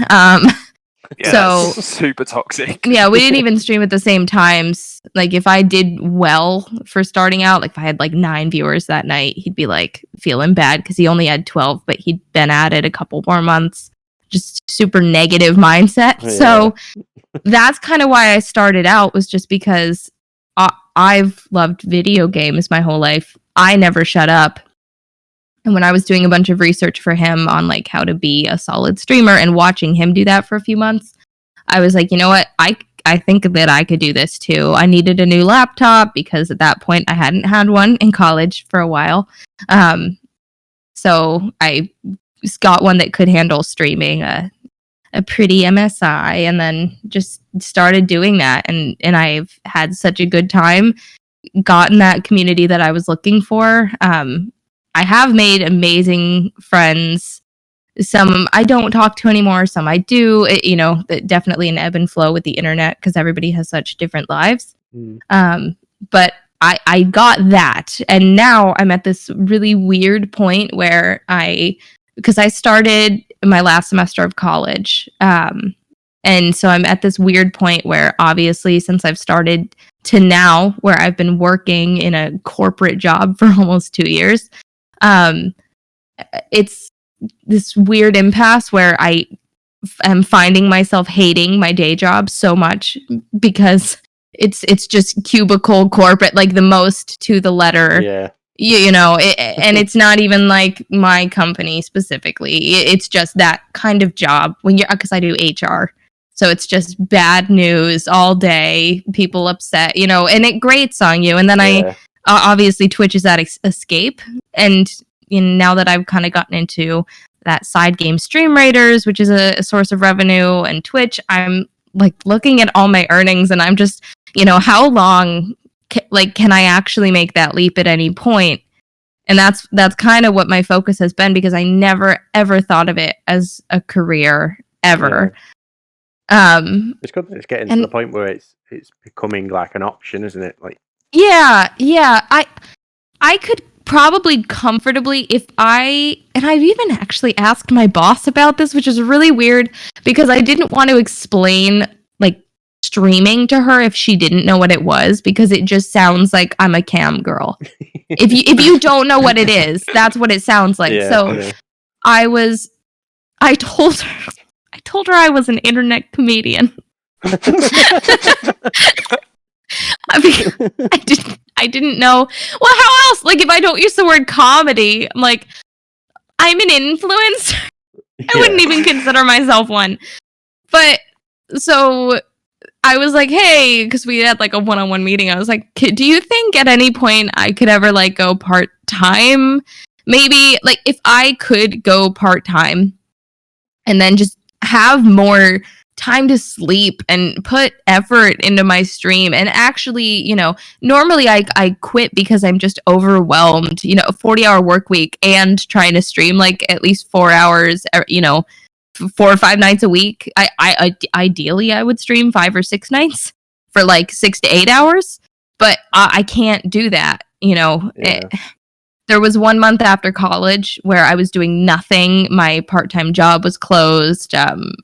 Yeah, so super toxic. Yeah, we didn't even stream at the same times. Like, if I did well for starting out, like if I had like 9 viewers that night, he'd be like feeling bad because he only had 12, but he'd been at it a couple more months. Just super negative mindset. Yeah. So that's kind of why I started out, was just because I've loved video games my whole life. I never shut up. And when I was doing a bunch of research for him on like how to be a solid streamer and watching him do that for a few months, I was like, you know what? I think that I could do this too. I needed a new laptop because at that point I hadn't had one in college for a while. So I got one that could handle streaming, a pretty MSI, and then just started doing that. And I've had such a good time, gotten that community that I was looking for. I have made amazing friends. Some I don't talk to anymore. Some I do. Definitely an ebb and flow with the internet because everybody has such different lives. But I got that, and now I'm at this really weird point where because I started my last semester of college, and so I'm at this weird point where obviously since I've started to now where I've been working in a corporate job for almost 2 years, it's this weird impasse where I am finding myself hating my day job so much because it's just cubicle corporate, like the most to the letter. Yeah. You know, and it's not even like my company specifically. It's just that kind of job when you're, because I do HR. So it's just bad news all day, people upset, you know, and it grates on you. And then obviously Twitch is that escape. And now that I've kind of gotten into that side game Stream Raiders, which is a source of revenue, and Twitch, I'm like looking at all my earnings and I'm just, how long can I actually make that leap at any point? And that's kind of what my focus has been, because I never ever thought of it as a career ever. Yeah. It's good that it's getting to the point where it's becoming like an option, isn't it? Like, yeah. I could probably comfortably, and I've even actually asked my boss about this, which is really weird because I didn't want to explain like streaming to her if she didn't know what it was, because it just sounds like I'm a cam girl. If you don't know what it is, that's what it sounds like. Yeah, so yeah. I told her I was an internet comedian. I didn't know. Well, how else? Like, if I don't use the word comedy, I'm like, I'm an influencer. I wouldn't even consider myself one. But so I was like, hey, because we had like a one-on-one meeting. I was like, do you think at any point I could ever like go part-time? Maybe like if I could go part-time and then just have more time to sleep and put effort into my stream, and actually, normally I quit because I'm just overwhelmed, a 40-hour work week and trying to stream like at least 4 hours, 4 or 5 nights a week. I ideally I would stream 5 or 6 nights for like 6 to 8 hours, but I can't do that. There was 1 month after college where I was doing nothing. My part-time job was closed.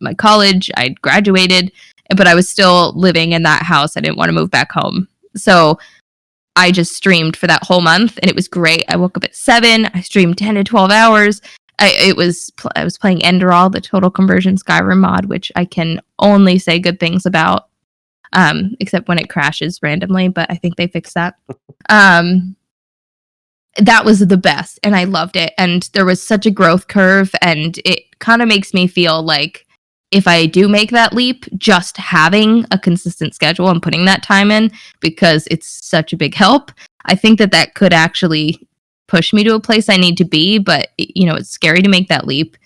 My college, I'd graduated, but I was still living in that house. I didn't want to move back home. So I just streamed for that whole month, and it was great. I woke up at 7. I streamed 10 to 12 hours. I was playing Enderal, the Total Conversion Skyrim mod, which I can only say good things about, except when it crashes randomly, but I think they fixed that. That was the best, and I loved it. And there was such a growth curve, and it kind of makes me feel like if I do make that leap, just having a consistent schedule and putting that time in, because it's such a big help, I think that could actually push me to a place I need to be. But, it's scary to make that leap.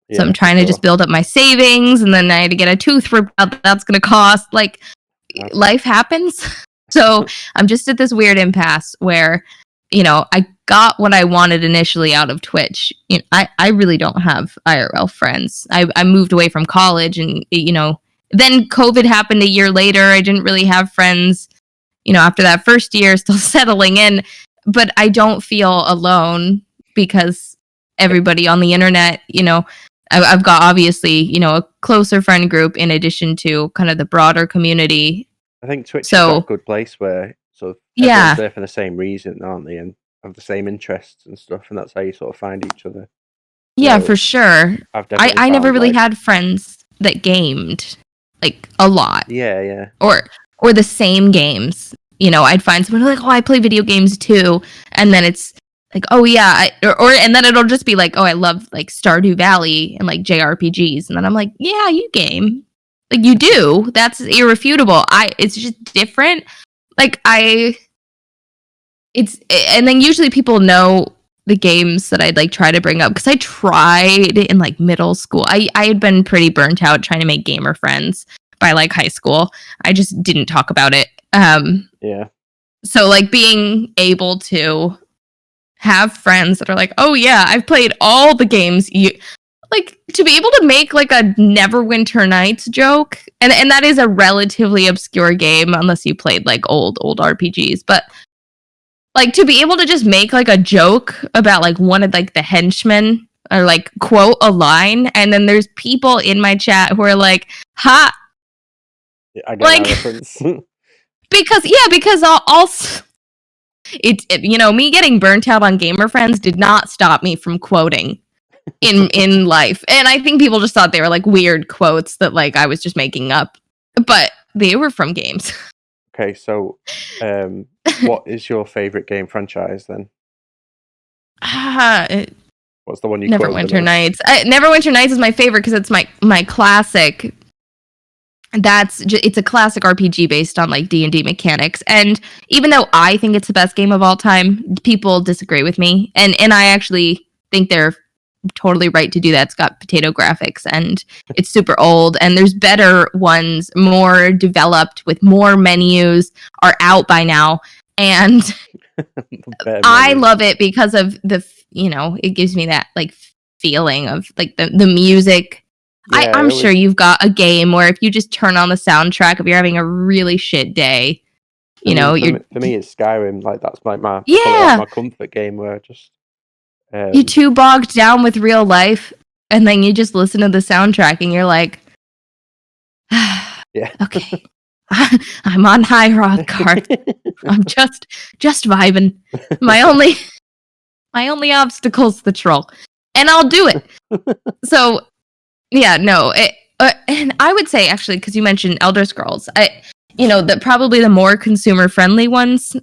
Yeah, so I'm trying to just build up my savings, and then I had to get a tooth ripped out. That's going to cost, life happens. So I'm just at this weird impasse where, I got what I wanted initially out of Twitch. I really don't have IRL friends. I moved away from college, and then COVID happened a year later. I didn't really have friends, after that first year, still settling in. But I don't feel alone because everybody on the internet, I've got obviously, a closer friend group in addition to kind of the broader community. I think Twitch is a good place where sort of everyone's there for the same reason, aren't they? And have the same interests and stuff, and that's how you sort of find each other. Yeah, for sure. I never really had friends that gamed like a lot. Yeah. Or the same games. I'd find someone like, oh, I play video games too, and then it's like, oh yeah, and then it'll just be like, oh, I love like Stardew Valley and like JRPGs, and then I'm like, yeah, you game, like you do. That's irrefutable. It's just different. And then usually people know the games that I'd like try to bring up, because I tried in like middle school. I had been pretty burnt out trying to make gamer friends by like high school. I just didn't talk about it. Yeah. So like being able to have friends that are like, oh yeah, I've played all the games. Like to be able to make like a Neverwinter Nights joke, and that is a relatively obscure game unless you played like old RPGs, but Like, to be able to just make, like, a joke about, like, one of, like, the henchmen, or, like, quote a line, and then there's people in my chat who are like, ha! Yeah, I get Like- that reference. Because me getting burnt out on Gamer Friends did not stop me from quoting in life. And I think people just thought they were, like, weird quotes that, like, I was just making up. But they were from games. Okay, so what is your favorite game franchise then? What's the one you quote the Neverwinter most? Nights. Neverwinter Nights is my favorite because it's my classic. It's a classic RPG based on, like, D&D mechanics. And even though I think it's the best game of all time, people disagree with me. And I actually think they're totally right to do that. It's got potato graphics and it's super old, and there's better ones, more developed with more menus, are out by now. And I love it because of it gives me that, like, feeling of, like, the music. Yeah, I'm sure you've got a game where if you just turn on the soundtrack, if you're having a really shit day, for me it's Skyrim. Like, that's like my comfort game where I just you're too bogged down with real life, and then you just listen to the soundtrack and you're like, yeah, okay, I'm on high rock card. I'm just vibing. My only obstacle's the troll, and I'll do it. So yeah, no, and I would say, actually, because you mentioned Elder Scrolls, probably the more consumer friendly ones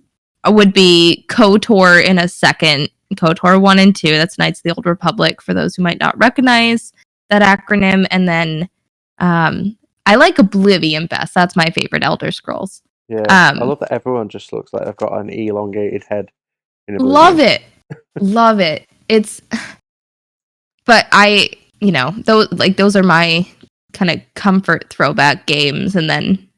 would be KOTOR in a second. KOTOR 1 and 2, that's Knights of the Old Republic, for those who might not recognize that acronym. And then I like Oblivion best. That's my favorite Elder Scrolls. Yeah, I love that everyone just looks like they've got an elongated head. Love it. Love it. But those are my kind of comfort throwback games. And then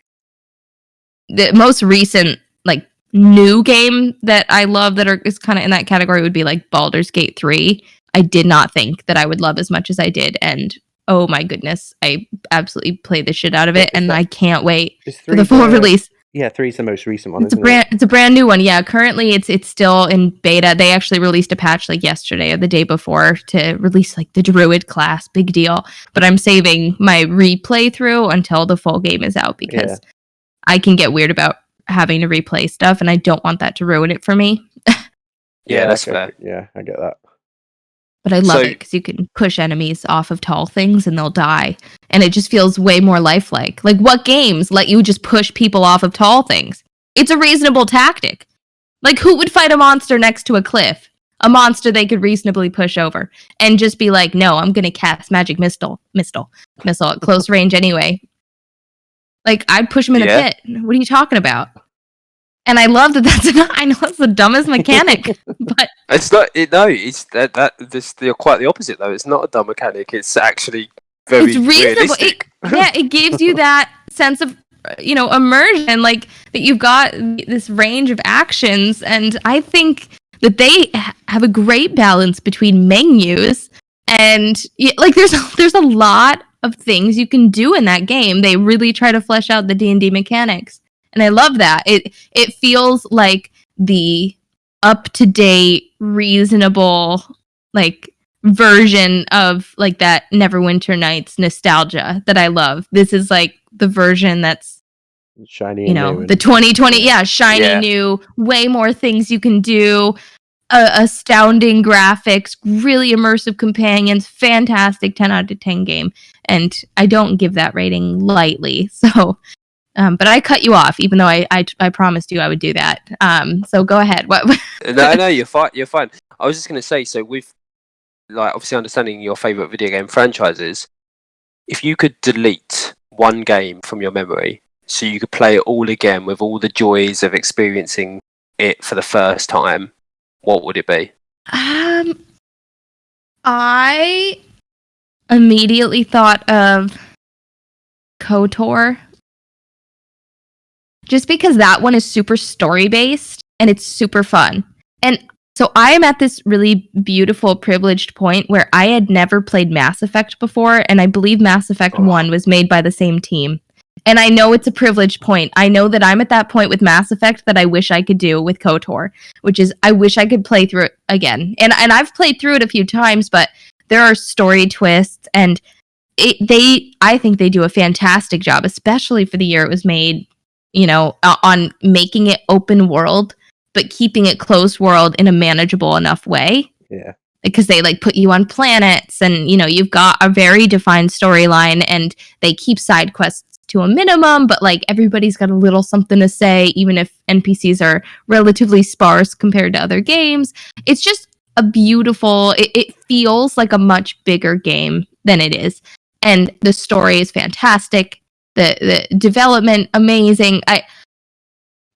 the most recent, like, new game that I love that is kind of in that category would be, like, Baldur's Gate 3. I did not think that I would love as much as I did, and oh my goodness, I absolutely played the shit out of it, and I can't wait for the full release. Yeah, 3's the most recent one. It's a brand new one. Yeah, currently it's still in beta. They actually released a patch, like, yesterday or the day before to release, like, the Druid class. Big deal. But I'm saving my replay through until the full game is out, because I can get weird about having to replay stuff, and I don't want that to ruin it for me. Yeah, that's fair. Yeah, I get that. But I love it because you can push enemies off of tall things and they'll die. And it just feels way more lifelike. Like, what games let you just push people off of tall things? It's a reasonable tactic. Like, who would fight a monster next to a cliff? A monster they could reasonably push over. And just be like, no, I'm going to cast magic missile at close range anyway. Like, I'd push him in a pit. What are you talking about? And I love that I know that's the dumbest mechanic, but it's not. It's quite the opposite though. It's not a dumb mechanic. It's actually very realistic. It gives you that sense of immersion, like, that you've got this range of actions, and I think that they have a great balance between menus and, like, there's a lot of things you can do in that game. They really try to flesh out the D&D mechanics. And I love that. It feels like the up-to-date, reasonable, like, version of, like, that Neverwinter Nights nostalgia that I love. This is, like, the version that's shiny, new, the 2020, shiny new, way more things you can do, astounding graphics, really immersive companions, fantastic 10 out of 10 game. And I don't give that rating lightly, so... but I cut you off, even though I promised you I would do that. So go ahead. What? No, you're fine. You're fine. I was just going to say, so with, like, obviously understanding your favorite video game franchises, if you could delete one game from your memory, so you could play it all again with all the joys of experiencing it for the first time, what would it be? I immediately thought of KOTOR. Just because that one is super story-based and it's super fun. And so I am at this really beautiful, privileged point where I had never played Mass Effect before, and I believe Mass Effect 1 was made by the same team. And I know it's a privileged point. I know that I'm at that point with Mass Effect that I wish I could do with KOTOR, which is I wish I could play through it again. And I've played through it a few times, but there are story twists, and I think they do a fantastic job, especially for the year it was made, on making it open world, but keeping it closed world in a manageable enough way. Yeah. Because they put you on planets, and you've got a very defined storyline, and they keep side quests to a minimum, but everybody's got a little something to say, even if NPCs are relatively sparse compared to other games. It's just a beautiful, it feels like a much bigger game than it is. And the story is fantastic. The development, amazing.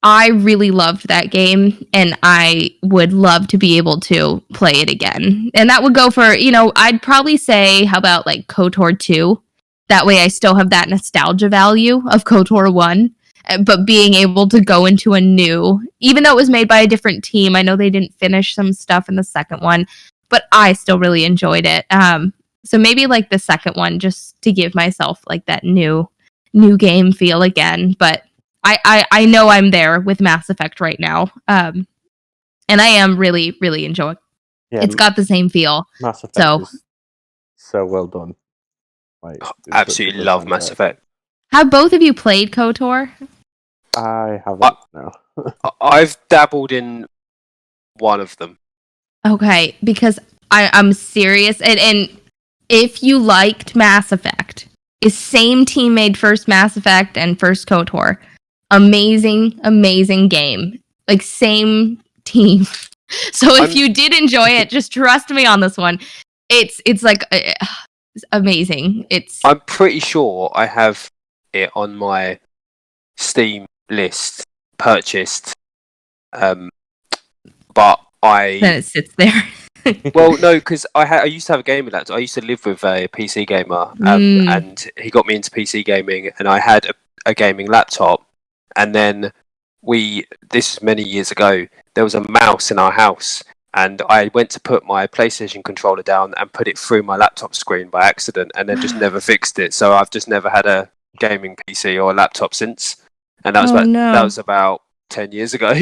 I really loved that game, and I would love to be able to play it again. And that would go for, I'd probably say, how about KOTOR 2? That way I still have that nostalgia value of KOTOR 1, but being able to go into a new, even though it was made by a different team, I know they didn't finish some stuff in the second one, but I still really enjoyed it. So maybe the second one, just to give myself that new game feel again. But I know I'm there with Mass Effect right now. And I am really, really enjoying it. Yeah, it's got the same feel. Mass Effect is so well done. Absolutely love Mass Effect. Have both of you played KOTOR? I haven't, no. I've dabbled in one of them. Okay, because I'm serious. And if you liked Mass Effect, is same team made first Mass Effect and first KOTOR. Amazing, amazing game. Same team. So if you did enjoy it, just trust me on this one. It's amazing. I'm pretty sure I have it on my Steam list purchased, but then it sits there. Well, no, because I used to have a gaming laptop. I used to live with a PC gamer, and he got me into PC gaming, and I had a gaming laptop, and then this was many years ago, there was a mouse in our house, and I went to put my PlayStation controller down and put it through my laptop screen by accident, and then just never fixed it. So I've just never had a gaming PC or a laptop since, and that was about 10 years ago.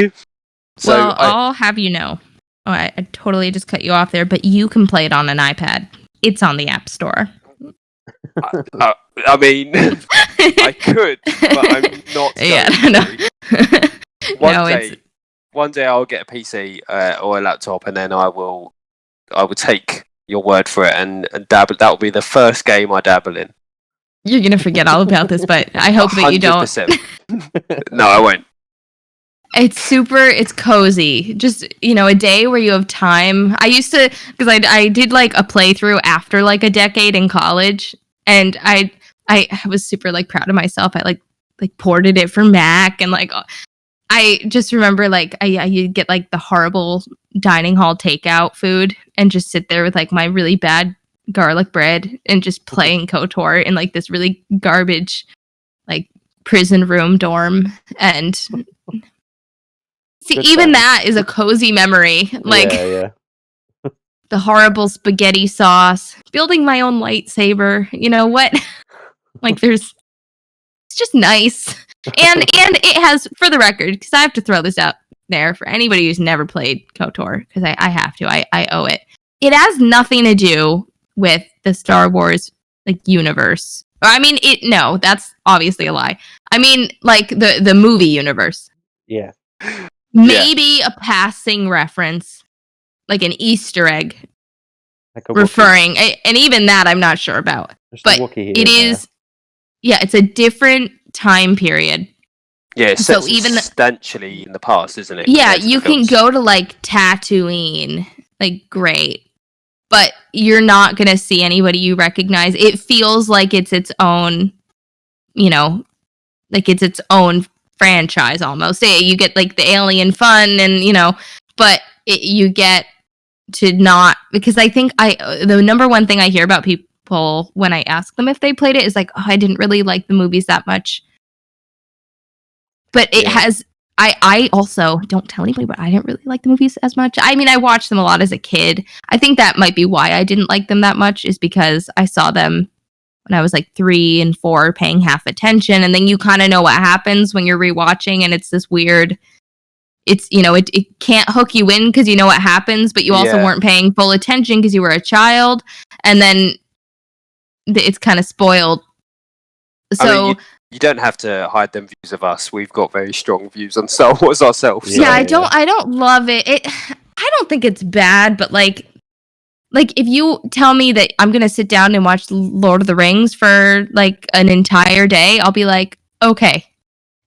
So well, I'll have you know. Oh, I totally just cut you off there, but you can play it on an iPad. It's on the App Store. I mean, I could, but I'm not. Yeah, no. One day I'll get a PC or a laptop, and then I will take your word for it and dabble. That will be the first game I dabble in. You're gonna forget all about this, but I hope that you don't. No, I won't. It's cozy. Just, a day where you have time. I used to, because I did a playthrough after a decade in college, and I was super proud of myself. I ported it for Mac, and I just remember you'd get the horrible dining hall takeout food and just sit there with my really bad garlic bread and just playing KOTOR in this really garbage prison room dorm. And see, even that is a cozy memory. Yeah. The horrible spaghetti sauce, building my own lightsaber. You know what? It's just nice. And it has, for the record, because I have to throw this out there for anybody who's never played KOTOR, because I have to, I owe it. It has nothing to do with the Star Wars universe. I mean, no, that's obviously a lie. I mean, the movie universe. Yeah. Maybe a passing reference, an Easter egg, referring, and even that I'm not sure about. But it is, it's a different time period. Yeah, so even substantially in the past, isn't it? Yeah, you can go to Tatooine, great, but you're not gonna see anybody you recognize. It feels like it's its own, it's its own franchise almost. You get the alien fun, and but you get to not, because I think the number one thing I hear about people when I ask them if they played it is I didn't really like the movies that much. But it has, I also, don't tell anybody, but I didn't really like the movies as much. I mean, I watched them a lot as a kid. I think that might be why I didn't like them that much, is because I saw them when I was like 3 and 4, paying half attention, and then you kind of know what happens when you're rewatching, and it's this weird. It's it can't hook you in because you know what happens, but you also weren't paying full attention because you were a child, and then it's kind of spoiled. So I mean, you don't have to hide them views of us. We've got very strong views on Star Wars ourselves. Yeah, I don't love it. I don't think it's bad, but like if you tell me that I'm gonna sit down and watch Lord of the Rings for like an entire day, I'll be like, okay.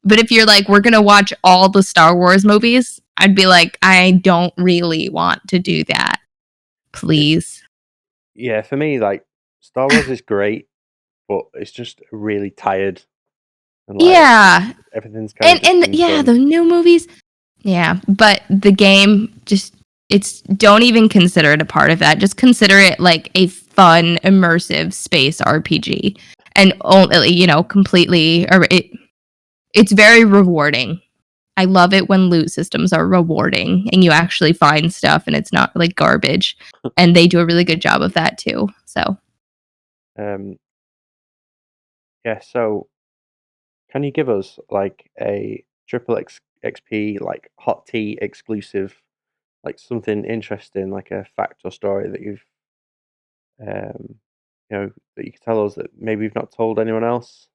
But if you're like, we're gonna watch all the Star Wars movies, I'd be like, I don't really want to do that. Please. Yeah, for me, like Star Wars is great, but it's just really tired. And, like, everything's kind of and the new movies. Yeah, but the game don't even consider it a part of that. Just consider it like a fun, immersive space RPG, and only completely or it's very rewarding. I love it when loot systems are rewarding and you actually find stuff and it's not like garbage. And they do a really good job of that too. So, so can you give us like a triple XP like hot tea exclusive, like something interesting, like a fact or story that you've that you can tell us that maybe you've not told anyone else?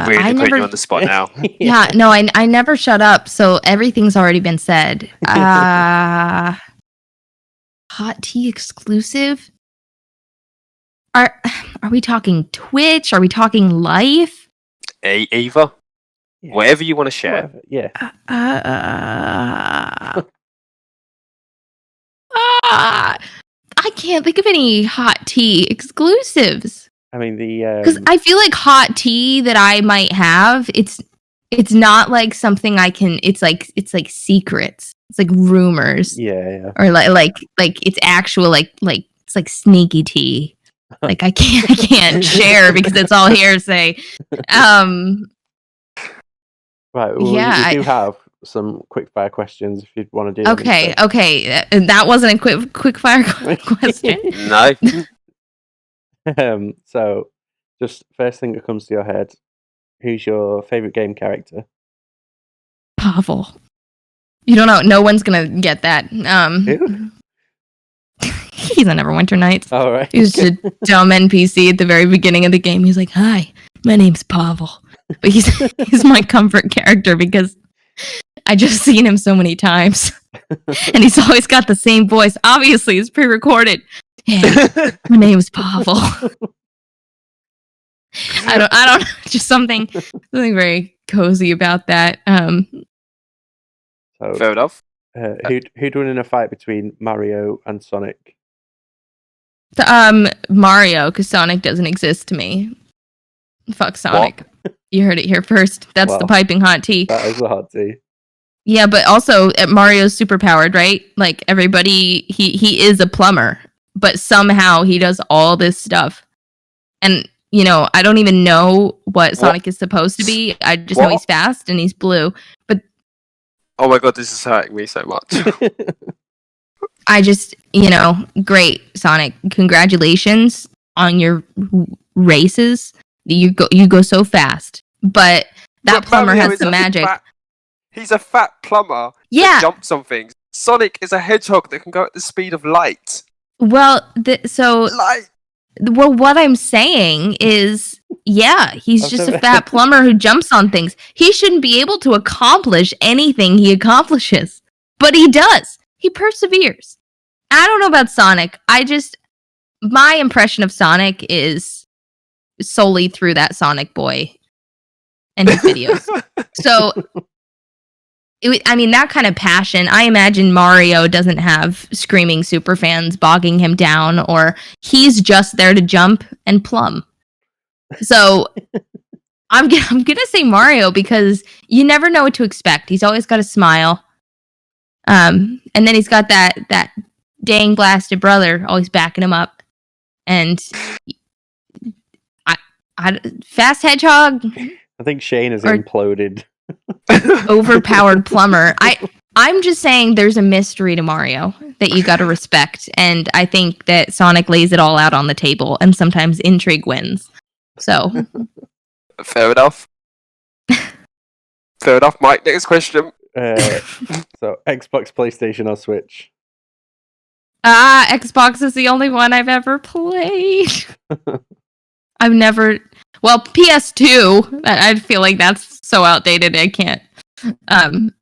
Really putting you on the spot now. Yeah, no, I never shut up, so everything's already been said. Hot tea exclusive? Are we talking Twitch? Are we talking life? Either. Yeah. Whatever you want to share. Whatever. Yeah. I can't think of any hot tea exclusives. I mean, because I feel like hot tea that I might have, it's not like something I can. It's like secrets. It's like rumors. Yeah. Or like it's actual like it's like sneaky tea. Like I can't share because it's all hearsay. Right. Well, yeah, we do have some quick fire questions if you'd want to do. Okay. That wasn't a quick fire question. No. So, just first thing that comes to your head, who's your favorite game character? Pavel. You don't know. No one's gonna get that. Who? He's on Neverwinter Nights. All right. He's just a dumb NPC at the very beginning of the game. He's like, "Hi, my name's Pavel," but he's my comfort character because I just seen him so many times, and he's always got the same voice. Obviously, it's pre-recorded. Hey, my name's Pavel. I don't. Just something very cozy about that. So, fair enough. Who'd win in a fight between Mario and Sonic? Mario, because Sonic doesn't exist to me. Fuck Sonic. What? You heard it here first. That's the piping hot tea. That is the hot tea. Yeah, but also Mario's super powered, right? Like everybody, he is a plumber, but somehow he does all this stuff. And I don't even know what Sonic is supposed to be. I just know he's fast and he's blue. But oh my god, this is hurting me so much. I just, great, Sonic. Congratulations on your races. You go so fast. But that plumber has some magic. He's a fat plumber that jumps on things. Sonic is a hedgehog that can go at the speed of light. Well, what I'm saying is, he's just a fat plumber who jumps on things. He shouldn't be able to accomplish anything he accomplishes. But he does. He perseveres. I don't know about Sonic. My impression of Sonic is solely through that Sonic boy and his videos. So, that kind of passion, I imagine Mario doesn't have screaming super fans bogging him down, or he's just there to jump and plumb. So, I'm gonna say Mario because you never know what to expect. He's always got a smile. And then he's got that dang blasted brother always backing him up. And fast hedgehog. I think Shane has imploded. Overpowered plumber. I'm just saying there's a mystery to Mario that you got to respect. And I think that Sonic lays it all out on the table, and sometimes intrigue wins. So. Fair enough. Fair enough, Mike. Next question. So, Xbox, PlayStation, or Switch? Xbox is the only one I've ever played. I've never... Well, PS2. I feel like that's so outdated. I can't.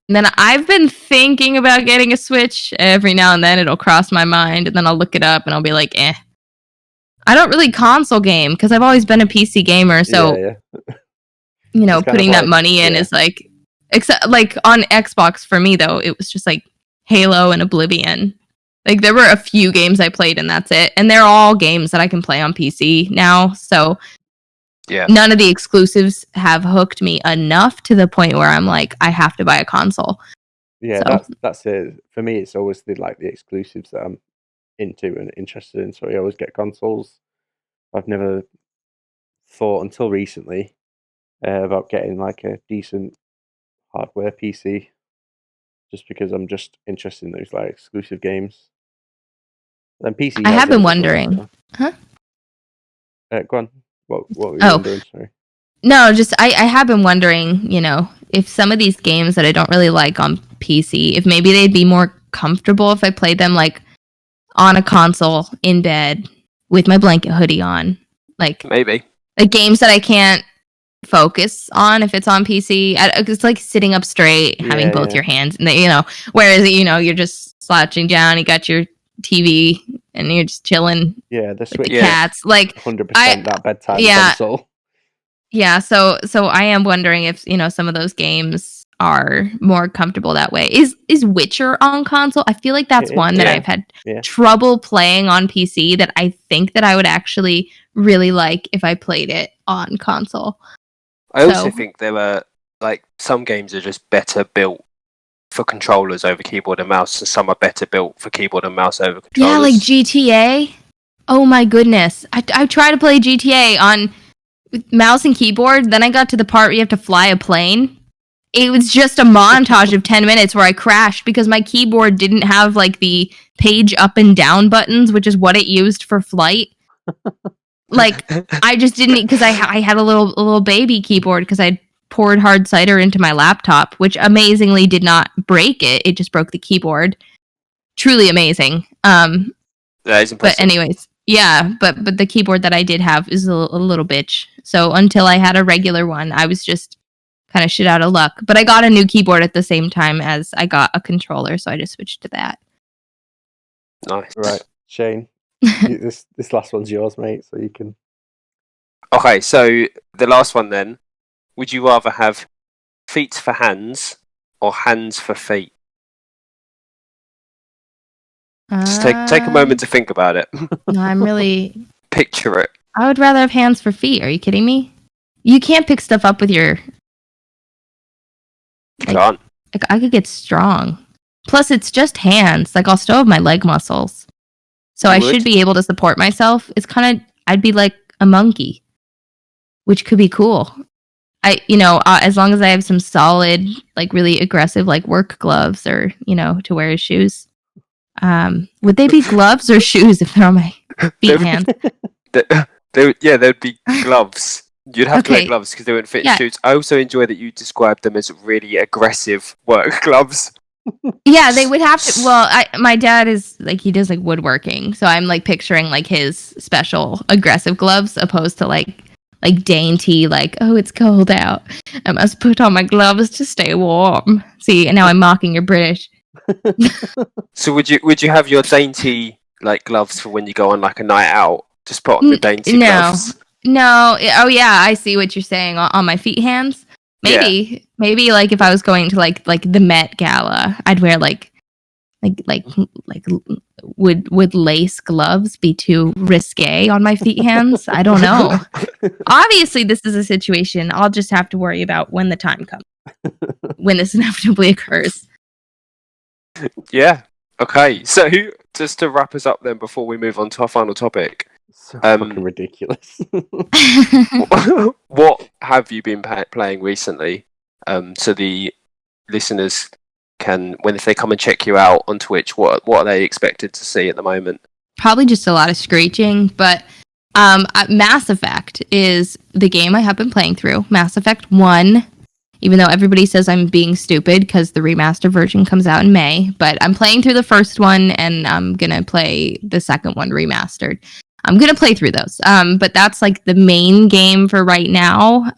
Then I've been thinking about getting a Switch. Every now and then it'll cross my mind, and then I'll look it up and I'll be like, eh. I don't really console game because I've always been a PC gamer. So, you know, putting that money in is like, except like on Xbox for me though, it was just like Halo and Oblivion. Like there were a few games I played and that's it. And they're all games that I can play on PC now. So yeah, none of the exclusives have hooked me enough to the point where I'm like, I have to buy a console. Yeah, that's it. For me, it's always the exclusives that I'm into and interested in. So I always get consoles. I've never thought until recently about getting like a decent hardware PC, just because I'm just interested in those like exclusive games. Then PC. I have been wondering, huh? Go on. What were you wondering? Sorry. No, just I have been wondering, you know, if some of these games that I don't really like on PC, if maybe they'd be more comfortable if I played them like on a console in bed with my blanket hoodie on. Like maybe. Like games that I can't focus on if it's on PC. It's like sitting up straight, having both your hands, and you know, whereas you know you're just slouching down, you got your TV, and you're just chilling. Yeah, the Switch. The cats, like 100% that bedtime console. Yeah, so I am wondering if you know some of those games are more comfortable that way. Is Witcher on console? I feel like that's one that I've had trouble playing on PC that I think that I would actually really like if I played it on console. I also think there are like some games are just better built for controllers over keyboard and mouse, and some are better built for keyboard and mouse over controllers. Yeah, like GTA. Oh my goodness, I tried to play GTA on mouse and keyboard. Then I got to the part where you have to fly a plane. It was just a montage of 10 minutes where I crashed because my keyboard didn't have like the page up and down buttons, which is what it used for flight. Like I just didn't, because I had a little baby keyboard because I poured hard cider into my laptop, which amazingly did not break it. It just broke the keyboard. Truly amazing. That is impressive. But anyways, yeah, but the keyboard that I did have is a little bitch. So until I had a regular one, I was just kind of shit out of luck. But I got a new keyboard at the same time as I got a controller, so I just switched to that. Nice. Right, Shane. This last one's yours, mate, so you can... Okay, so the last one then. Would you rather have feet for hands or hands for feet? Just take a moment to think about it. No, I'm really... Picture it. I would rather have hands for feet. Are you kidding me? You can't pick stuff up with your... Like, I could get strong. Plus, it's just hands. Like, I'll still have my leg muscles. So I should be able to support myself. It's kind of... I'd be like a monkey. Which could be cool. As long as I have some solid, like, really aggressive, like, work gloves or, you know, to wear as shoes. Would they be gloves or shoes if they're on my feet hands? They'd be gloves. You'd have to wear gloves because they wouldn't fit in shoes. I also enjoy that you described them as really aggressive work gloves. Yeah, they would have to. Well, my dad is like, he does like woodworking, so I'm like picturing like his special aggressive gloves opposed to like dainty, like, oh, it's cold out, I must put on my gloves to stay warm. See, and now I'm mocking your British. So would you have your dainty like gloves for when you go on like a night out? Just put on the dainty gloves. No. Oh yeah, I see what you're saying. On my feet hands, maybe like if I was going to like the Met Gala, I'd wear like would lace gloves be too risque on my feet hands? I don't know. Obviously, this is a situation I'll just have to worry about when the time comes, when this inevitably occurs. Yeah. Okay. So just to wrap us up then, before we move on to our final topic. So fucking ridiculous. What have you been playing recently? So the listeners if they come and check you out on Twitch, what are they expected to see at the moment? Probably just a lot of screeching, but Mass Effect is the game I have been playing through. Mass Effect 1, even though everybody says I'm being stupid because the remastered version comes out in May, but I'm playing through the first one and I'm going to play the second one remastered. I'm going to play through those. But that's like the main game for right now.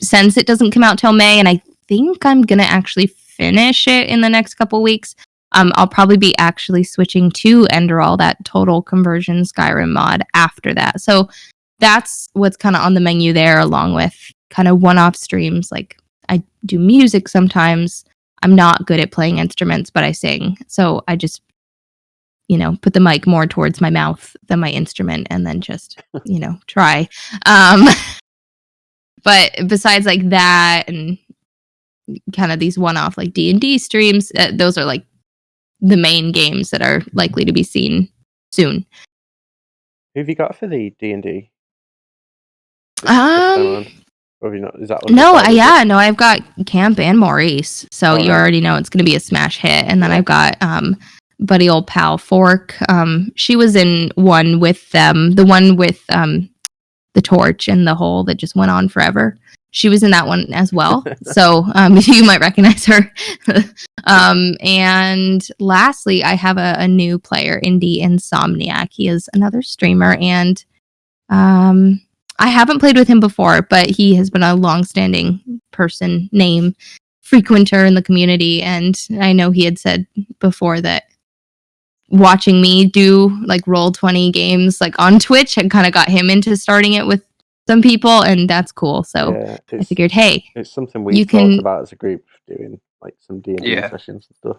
Since it doesn't come out till May, and I think I'm going to actually finish it in the next couple weeks, I'll probably be actually switching to Enderal, that total conversion Skyrim mod, after that. So that's what's kind of on the menu there, along with kind of one-off streams. Like, I do music sometimes. I'm not good at playing instruments, but I sing. So I just, put the mic more towards my mouth than my instrument and then just, try. But besides like that and kind of these one-off like D&D streams, those are like the main games that are likely to be seen soon. Who have you got for the D&D? Or have you not? Is that I've got Camp and Maurice, so you already know it's going to be a smash hit. And then I've got buddy old pal Fork. She was in one with them, the one with the torch and the hole that just went on forever. She was in that one as well. So you might recognize her. And lastly, I have a new player, Indie Insomniac. He is another streamer, and I haven't played with him before, but he has been a long-standing name frequenter in the community. And I know he had said before that watching me do like Roll20 games like on Twitch had kind of got him into starting it with some people, and that's cool. So I figured, hey, it's something we've talked about as a group, doing like some D&D sessions and stuff.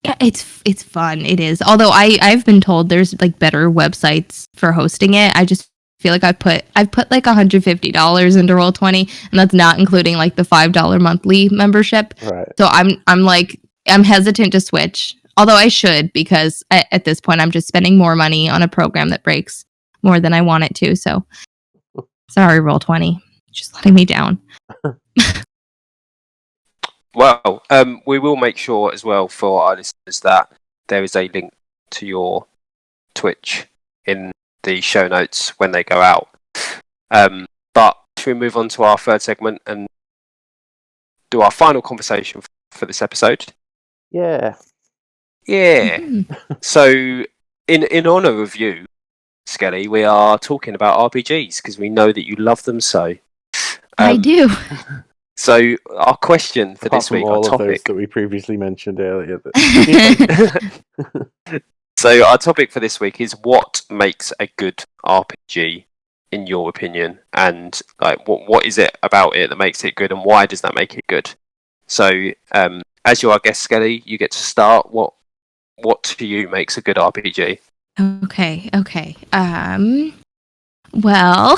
Yeah, it's fun. It is. Although I've been told there's like better websites for hosting it. I just feel like I've put like $150 into Roll20, and that's not including like the $5 monthly membership. Right. So I'm hesitant to switch. Although I should, because at this point I'm just spending more money on a program that breaks more than I want it to. So sorry, Roll20, just letting me down. Well, we will make sure as well for our listeners that there is a link to your Twitch in the show notes when they go out. But should we move on to our third segment and do our final conversation for this episode? Yeah. So, in honor of you, Skele, we are talking about RPGs because we know that you love them so. I do. So, our question for Apart this week, from all our topic of those that we previously mentioned earlier. So, our topic for this week is what makes a good RPG, in your opinion, and like what is it about it that makes it good, and why does that make it good? So, as you're our guest, Skele, you get to start. What to you makes a good RPG? Okay. Well,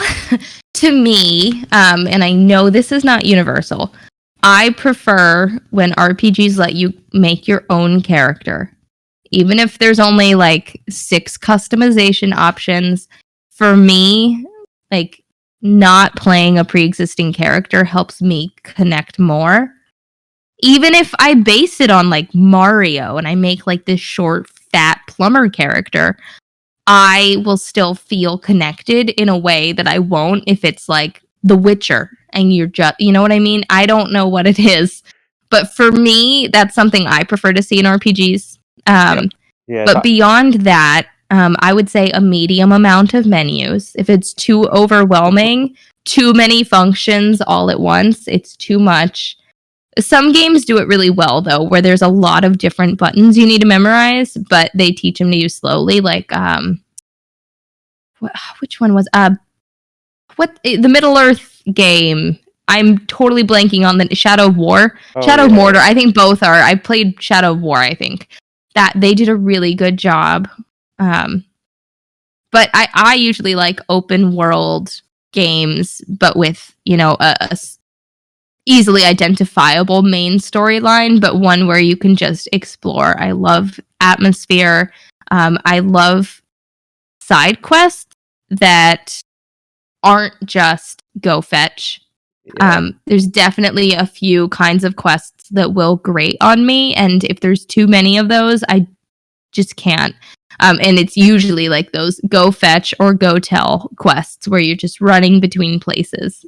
to me, and I know this is not universal, I prefer when RPGs let you make your own character. Even if there's only like 6 customization options, for me, like not playing a pre-existing character helps me connect more. Even if I base it on like Mario and I make like this short, fat plumber character, I will still feel connected in a way that I won't if it's like The Witcher and you're just, you know what I mean? I don't know what it is, but for me, that's something I prefer to see in RPGs. Beyond that, I would say a medium amount of menus. If it's too overwhelming, too many functions all at once, it's too much. Some games do it really well, though, where there's a lot of different buttons you need to memorize, but they teach them to you slowly. Like, which one was the Middle Earth game? I'm totally blanking on the Shadow of War, Shadow of Mordor. I think both are. I played Shadow of War. I think that they did a really good job. But I usually like open world games, but with a easily identifiable main storyline, but one where you can just explore. I love atmosphere. I love side quests that aren't just go fetch. Yeah. There's definitely a few kinds of quests that will grate on me, and if there's too many of those, I just can't. And it's usually like those go fetch or go tell quests where you're just running between places.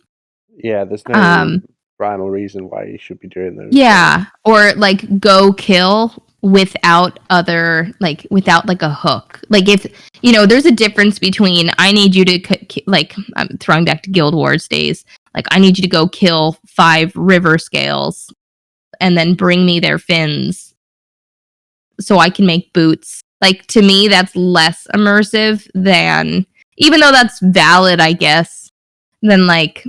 Yeah, there's no rhyme or reason why you should be doing those. Yeah, or like go kill without without like a hook. Like if there's a difference between I need you to like I'm throwing back to Guild Wars days. Like I need you to go kill 5 river scales and then bring me their fins so I can make boots. Like to me that's less immersive than, even though that's valid I guess, than like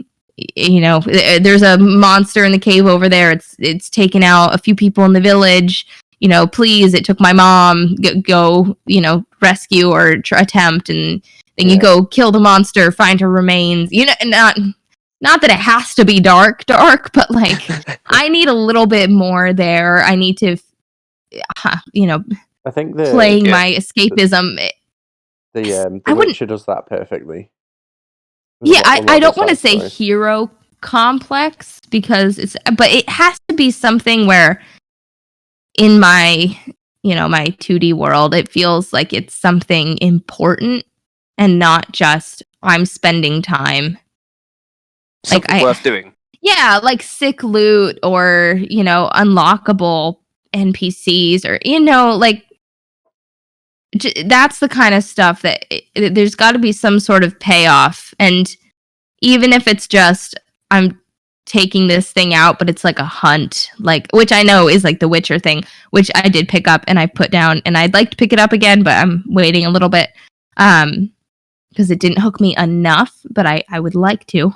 there's a monster in the cave over there. It's taken out a few people in the village. Please, it took my mom. Go, rescue or attempt, and then you go kill the monster, find her remains. Not that it has to be dark, but like I need a little bit more there. I need to, I think playing my escapism. The Witcher does that perfectly. Yeah, I don't want to say hero complex because but it has to be something where in my, my 2D world, it feels like it's something important and not just I'm spending time. Something worth doing. Yeah, like sick loot or, unlockable NPCs or, like that's the kind of stuff that there's got to be some sort of payoff. And even if it's just I'm taking this thing out, but it's like a hunt, like, which I know is like the Witcher thing, which I did pick up and I put down, and I'd like to pick it up again, but I'm waiting a little bit because it didn't hook me enough, but I would like to.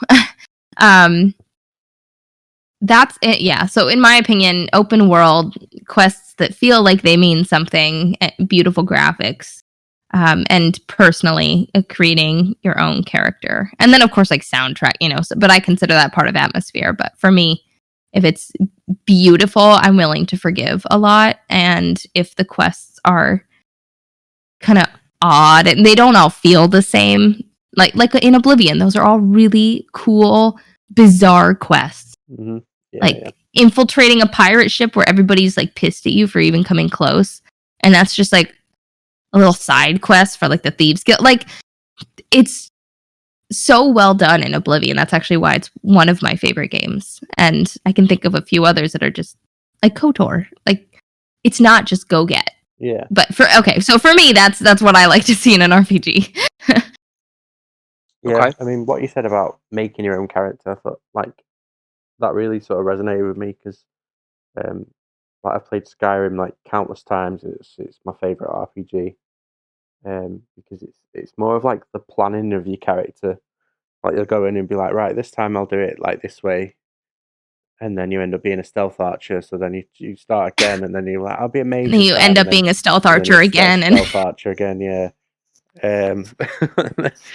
That's it. Yeah. So in my opinion, open world quests that feel like they mean something, beautiful graphics, and personally creating your own character. And then of course like soundtrack, but I consider that part of atmosphere. But for me, if it's beautiful, I'm willing to forgive a lot. And if the quests are kind of odd and they don't all feel the same, like in Oblivion, those are all really cool, bizarre quests. Mm-hmm. Infiltrating a pirate ship where everybody's like pissed at you for even coming close, and that's just like a little side quest for like the thieves guild. Like it's so well done in Oblivion. That's actually why it's one of my favorite games, and I can think of a few others that are just like KOTOR. Like it's not just go get. Yeah. But so for me, that's what I like to see in an RPG. Yeah, Okay. I mean, what you said about making your own character, I thought like that really sort of resonated with me because, like I've played Skyrim like countless times. It's my favorite RPG, because it's more of like the planning of your character. Like you'll go in and be like, right, this time I'll do it like this way, and then you end up being a stealth archer. So then you start again, and then you're like, I'll be a mage. And you end up being a stealth archer again, and stealth archer again, yeah. But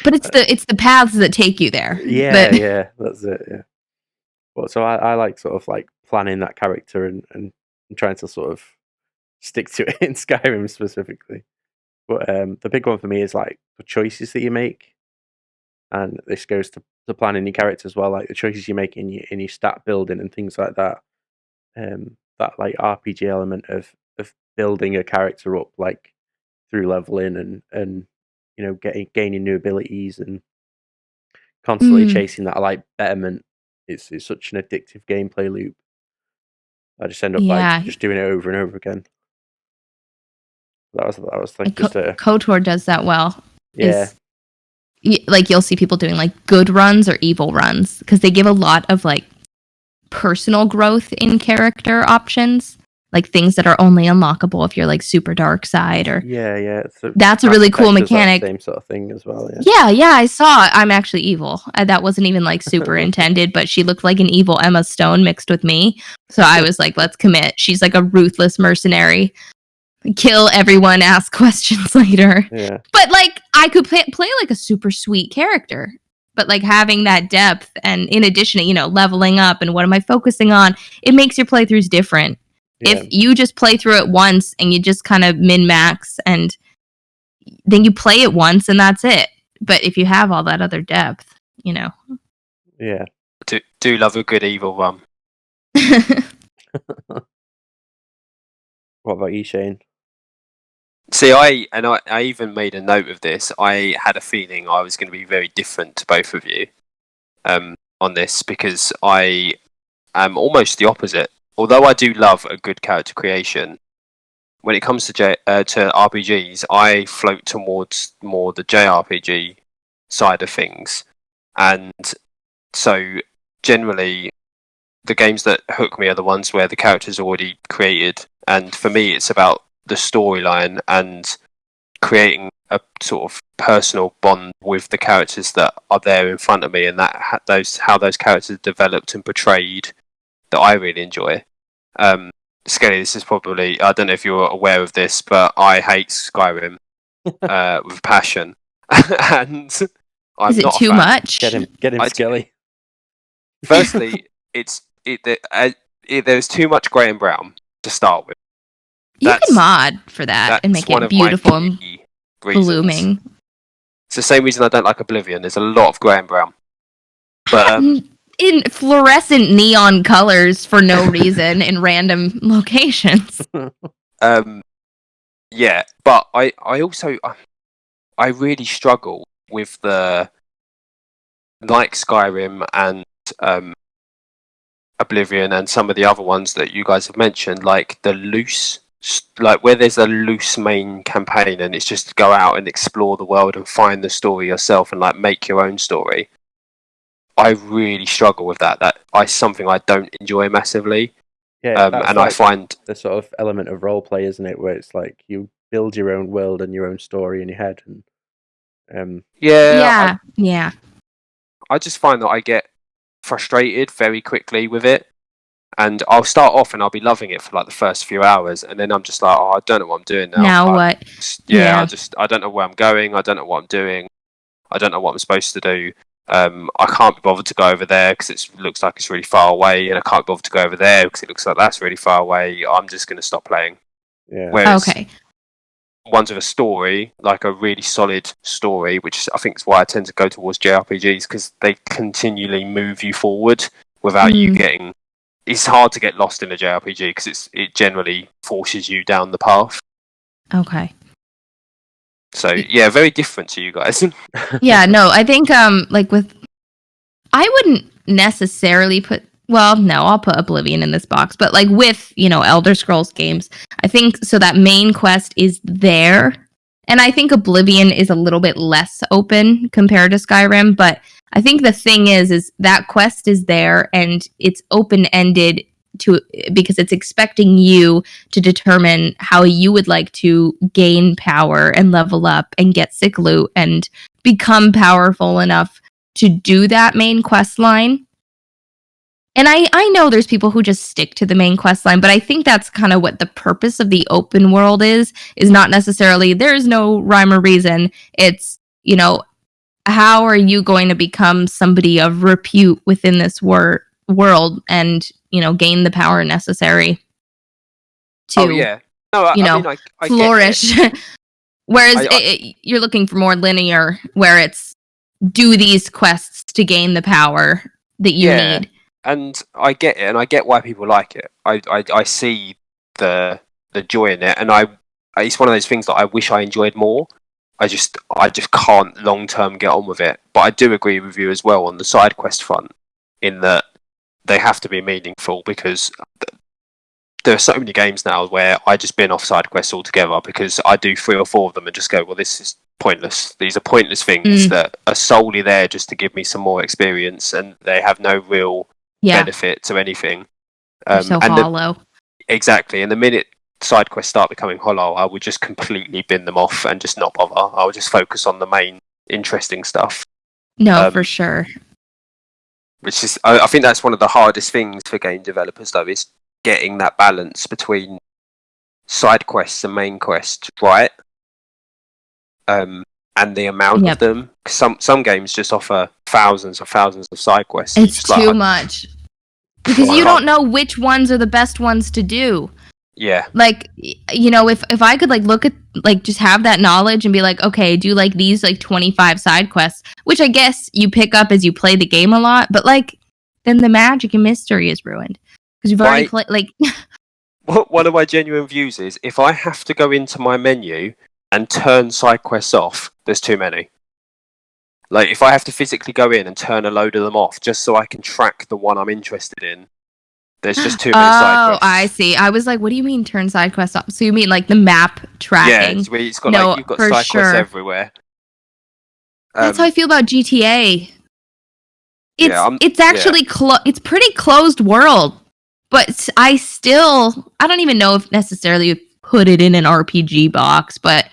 it's the paths that take you there. Yeah, that's it. Yeah. But so I like sort of like planning that character and trying to sort of stick to it in Skyrim specifically. But the big one for me is like the choices that you make, and this goes to planning your character as well. Like the choices you make in your stat building and things like that. That like RPG element of building a character up like through leveling and gaining new abilities and constantly chasing that like betterment. It's such an addictive gameplay loop. I just end up like just doing it over and over again. That was like just a KOTOR does that well. Yeah. Like you'll see people doing like good runs or evil runs because they give a lot of like personal growth in character options, like things that are only unlockable if you're like super dark side or that's a really cool mechanic. Same sort of thing as well. Yeah, I saw I'm actually evil. That wasn't even like super intended, but she looked like an evil Emma Stone mixed with me, so I was like, let's commit. She's like a ruthless mercenary. Kill everyone, ask questions later. Yeah. But like I could play like a super sweet character, but like having that depth and in addition to leveling up and what am I focusing on, it makes your playthroughs different. Yeah. If you just play through it once and you just kind of min-max and then you play it once and that's it. But if you have all that other depth, Yeah. Do love a good evil one. What about you, Shane? See, I even made a note of this. I had a feeling I was going to be very different to both of you on this, because I am almost the opposite. Although I do love a good character creation, when it comes to RPGs, I float towards more the JRPG side of things. And so generally, the games that hook me are the ones where the character's already created. And for me, it's about the storyline and creating a sort of personal bond with the characters that are there in front of me, and that how those characters are developed and portrayed, that I really enjoy. Skele, this is probably, I don't know if you're aware of this, but I hate Skyrim with passion. And I'm Is it not a too fan. much? Get him, Skele. Firstly, there's too much grey and brown to start with. You can mod for that and make it beautiful and blooming. It's the same reason I don't like Oblivion. There's a lot of grey and brown. But in fluorescent neon colors for no reason in random locations. Yeah, but I also I really struggle with the, like Skyrim and Oblivion and some of the other ones that you guys have mentioned, like the loose, like where there's a loose main campaign and it's just to go out and explore the world and find the story yourself and like make your own story. I really struggle with that. That is something I don't enjoy massively. Yeah, and like I find the sort of element of role play, isn't it? Where it's like you build your own world and your own story in your head. And yeah. I just find that I get frustrated very quickly with it, and I'll start off and I'll be loving it for like the first few hours, and then I'm just like, oh, I don't know what I'm doing now. Now what? Yeah, I don't know where I'm going. I don't know what I'm doing. I don't know what I'm supposed to do. I can't be bothered to go over there because it looks like it's really far away, and I can't be bothered to go over there because it looks like that's really far away. I'm just going to stop playing. Yeah. Whereas Okay. ones with a story, like a really solid story, which I think is why I tend to go towards JRPGs, because they continually move you forward without you getting. It's hard to get lost in a JRPG because it generally forces you down the path. Okay. So yeah, very different to you guys. Yeah, no, I think like with, I wouldn't necessarily put, well, no, I'll put Oblivion in this box, but like with, Elder Scrolls games, I think so that main quest is there, and I think Oblivion is a little bit less open compared to Skyrim, but I think the thing is that quest is there and it's open-ended because it's expecting you to determine how you would like to gain power and level up and get sick loot and become powerful enough to do that main quest line. And I know there's people who just stick to the main quest line, but I think that's kind of what the purpose of the open world is not necessarily there's no rhyme or reason. It's, how are you going to become somebody of repute within this world and, gain the power necessary to, I flourish. Whereas you're looking for more linear, where it's do these quests to gain the power that you need. And I get it, and I get why people like it. I see the joy in it, and it's one of those things that I wish I enjoyed more. I just can't long term get on with it. But I do agree with you as well on the side quest front, in that they have to be meaningful, because there are so many games now where I just bin off side quests altogether because I do 3 or 4 of them and just go, well, this is pointless. These are pointless things that are solely there just to give me some more experience, and they have no real benefit to anything. So hollow. Exactly. And the minute side quests start becoming hollow, I would just completely bin them off and just not bother. I would just focus on the main interesting stuff. No, for sure. Which is, I think that's one of the hardest things for game developers, though, is getting that balance between side quests and main quests right, and the amount of them. Some games just offer thousands of side quests. It's too much, because you don't know which ones are the best ones to do. Yeah. Like, if I could look at just have that knowledge and be like, okay, do these 25 side quests, which I guess you pick up as you play the game a lot, but then the magic and mystery is ruined because you've already played. Like, one of my genuine views is if I have to go into my menu and turn side quests off, there's too many. Like, if I have to physically go in and turn a load of them off just so I can track the one I'm interested in, there's just too many side quests. Oh, I see. I was like, what do you mean turn side quests off? So you mean like the map tracking? Yeah, it's got, like, you've got side quests everywhere. That's how I feel about GTA. It's actually it's pretty closed world, but I don't even know if necessarily put it in an RPG box, but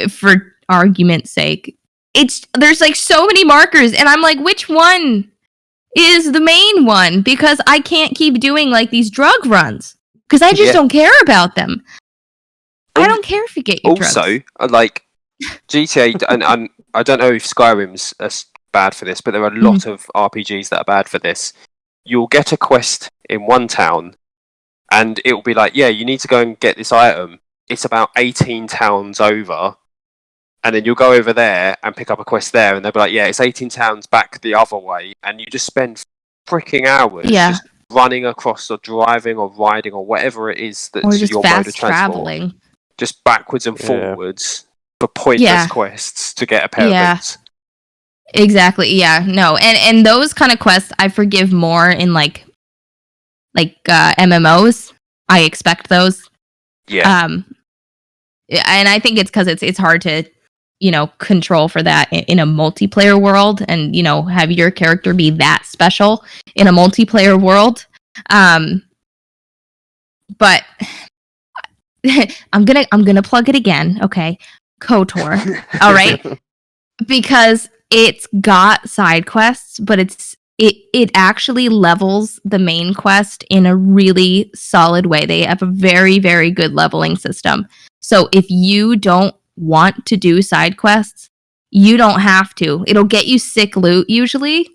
for argument's sake, there's like so many markers, and I'm like, which one is the main one? Because I can't keep doing like these drug runs because I just don't care about them. I don't care if you get your drugs. Also, like GTA, and I don't know if Skyrim's bad for this, but there are a lot of RPGs that are bad for this. You'll get a quest in one town, and it will be like, yeah, you need to go and get this item. It's about 18 towns over. And then you'll go over there and pick up a quest there, and they'll be like, yeah, it's 18 towns back the other way. And you just spend freaking hours just running across or driving or riding or whatever it is that's your mode of transport. Traveling. Just backwards and forwards for pointless quests to get a pair of boots. Exactly, yeah. No, and those kind of quests I forgive more in like MMOs. I expect those. Yeah. And I think it's because it's hard to control for that in a multiplayer world, and have your character be that special in a multiplayer world. But I'm gonna plug it again, okay? KOTOR, all right? Because it's got side quests, but it actually levels the main quest in a really solid way. They have a very, very good leveling system. So if you don't want to do side quests, you don't have to. It'll get you sick loot usually.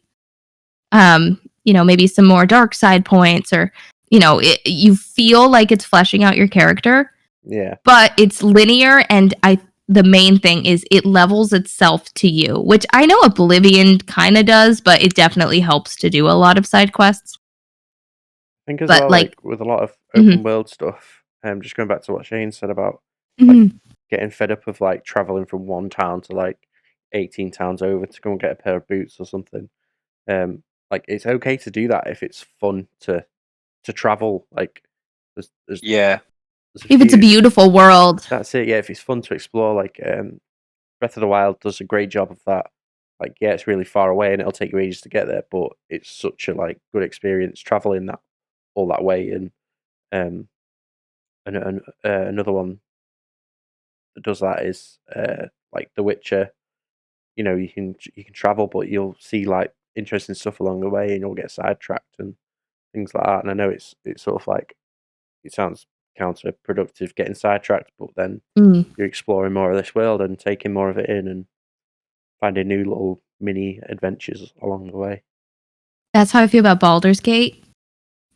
Maybe some more dark side points, or you feel like it's fleshing out your character. Yeah. But it's linear, and the main thing is it levels itself to you, which I know Oblivion kind of does, but it definitely helps to do a lot of side quests. I think as well, like with a lot of open world stuff, just going back to what Shane said about like getting fed up of like traveling from one town to like 18 towns over to go and get a pair of boots or something. Like it's okay to do that if it's fun to travel. Like there's if it's a beautiful world. That's it. Yeah, if it's fun to explore, like Breath of the Wild does a great job of that. Like, yeah, it's really far away and it'll take you ages to get there, but it's such a like good experience traveling all that way. And another one that does that is like The Witcher. You can travel, but you'll see like interesting stuff along the way, and you'll get sidetracked and things like that. And I know it's sort of like it sounds counterproductive getting sidetracked, but then you're exploring more of this world and taking more of it in and finding new little mini adventures along the way. That's how I feel about Baldur's Gate,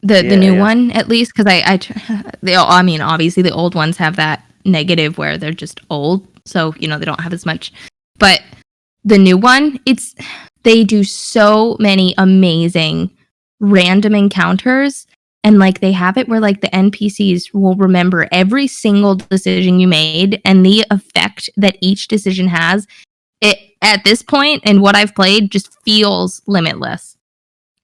the new one, at least, because I mean, obviously the old ones have that negative where they're just old, so they don't have as much. But the new one, they do so many amazing random encounters. And like they have it where like the NPCs will remember every single decision you made and the effect that each decision has. It at this point and what I've played just feels limitless.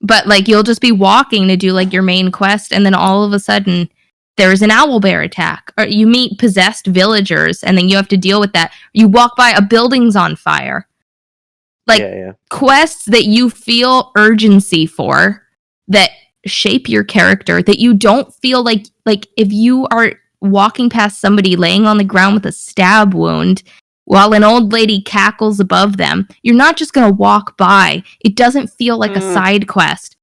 But like you'll just be walking to do like your main quest, and then all of a sudden there's an owlbear attack, or you meet possessed villagers, and then you have to deal with that. You walk by, a building's on fire. Like quests that you feel urgency for, that shape your character, that you don't feel like if you are walking past somebody laying on the ground with a stab wound while an old lady cackles above them, you're not just going to walk by. It doesn't feel like a side quest.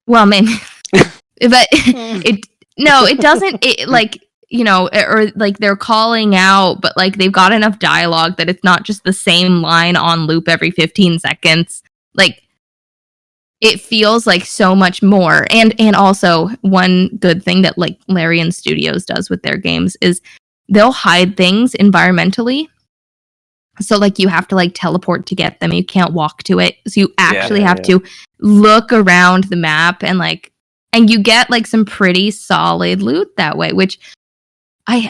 Well, man, but it doesn't. It like or like they're calling out, but like they've got enough dialogue that it's not just the same line on loop every 15 seconds. Like it feels like so much more. And also one good thing that like Larian Studios does with their games is they'll hide things environmentally. So like you have to like teleport to get them. You can't walk to it. So you actually Yeah, have yeah. to look around the map and you get like some pretty solid loot that way, which I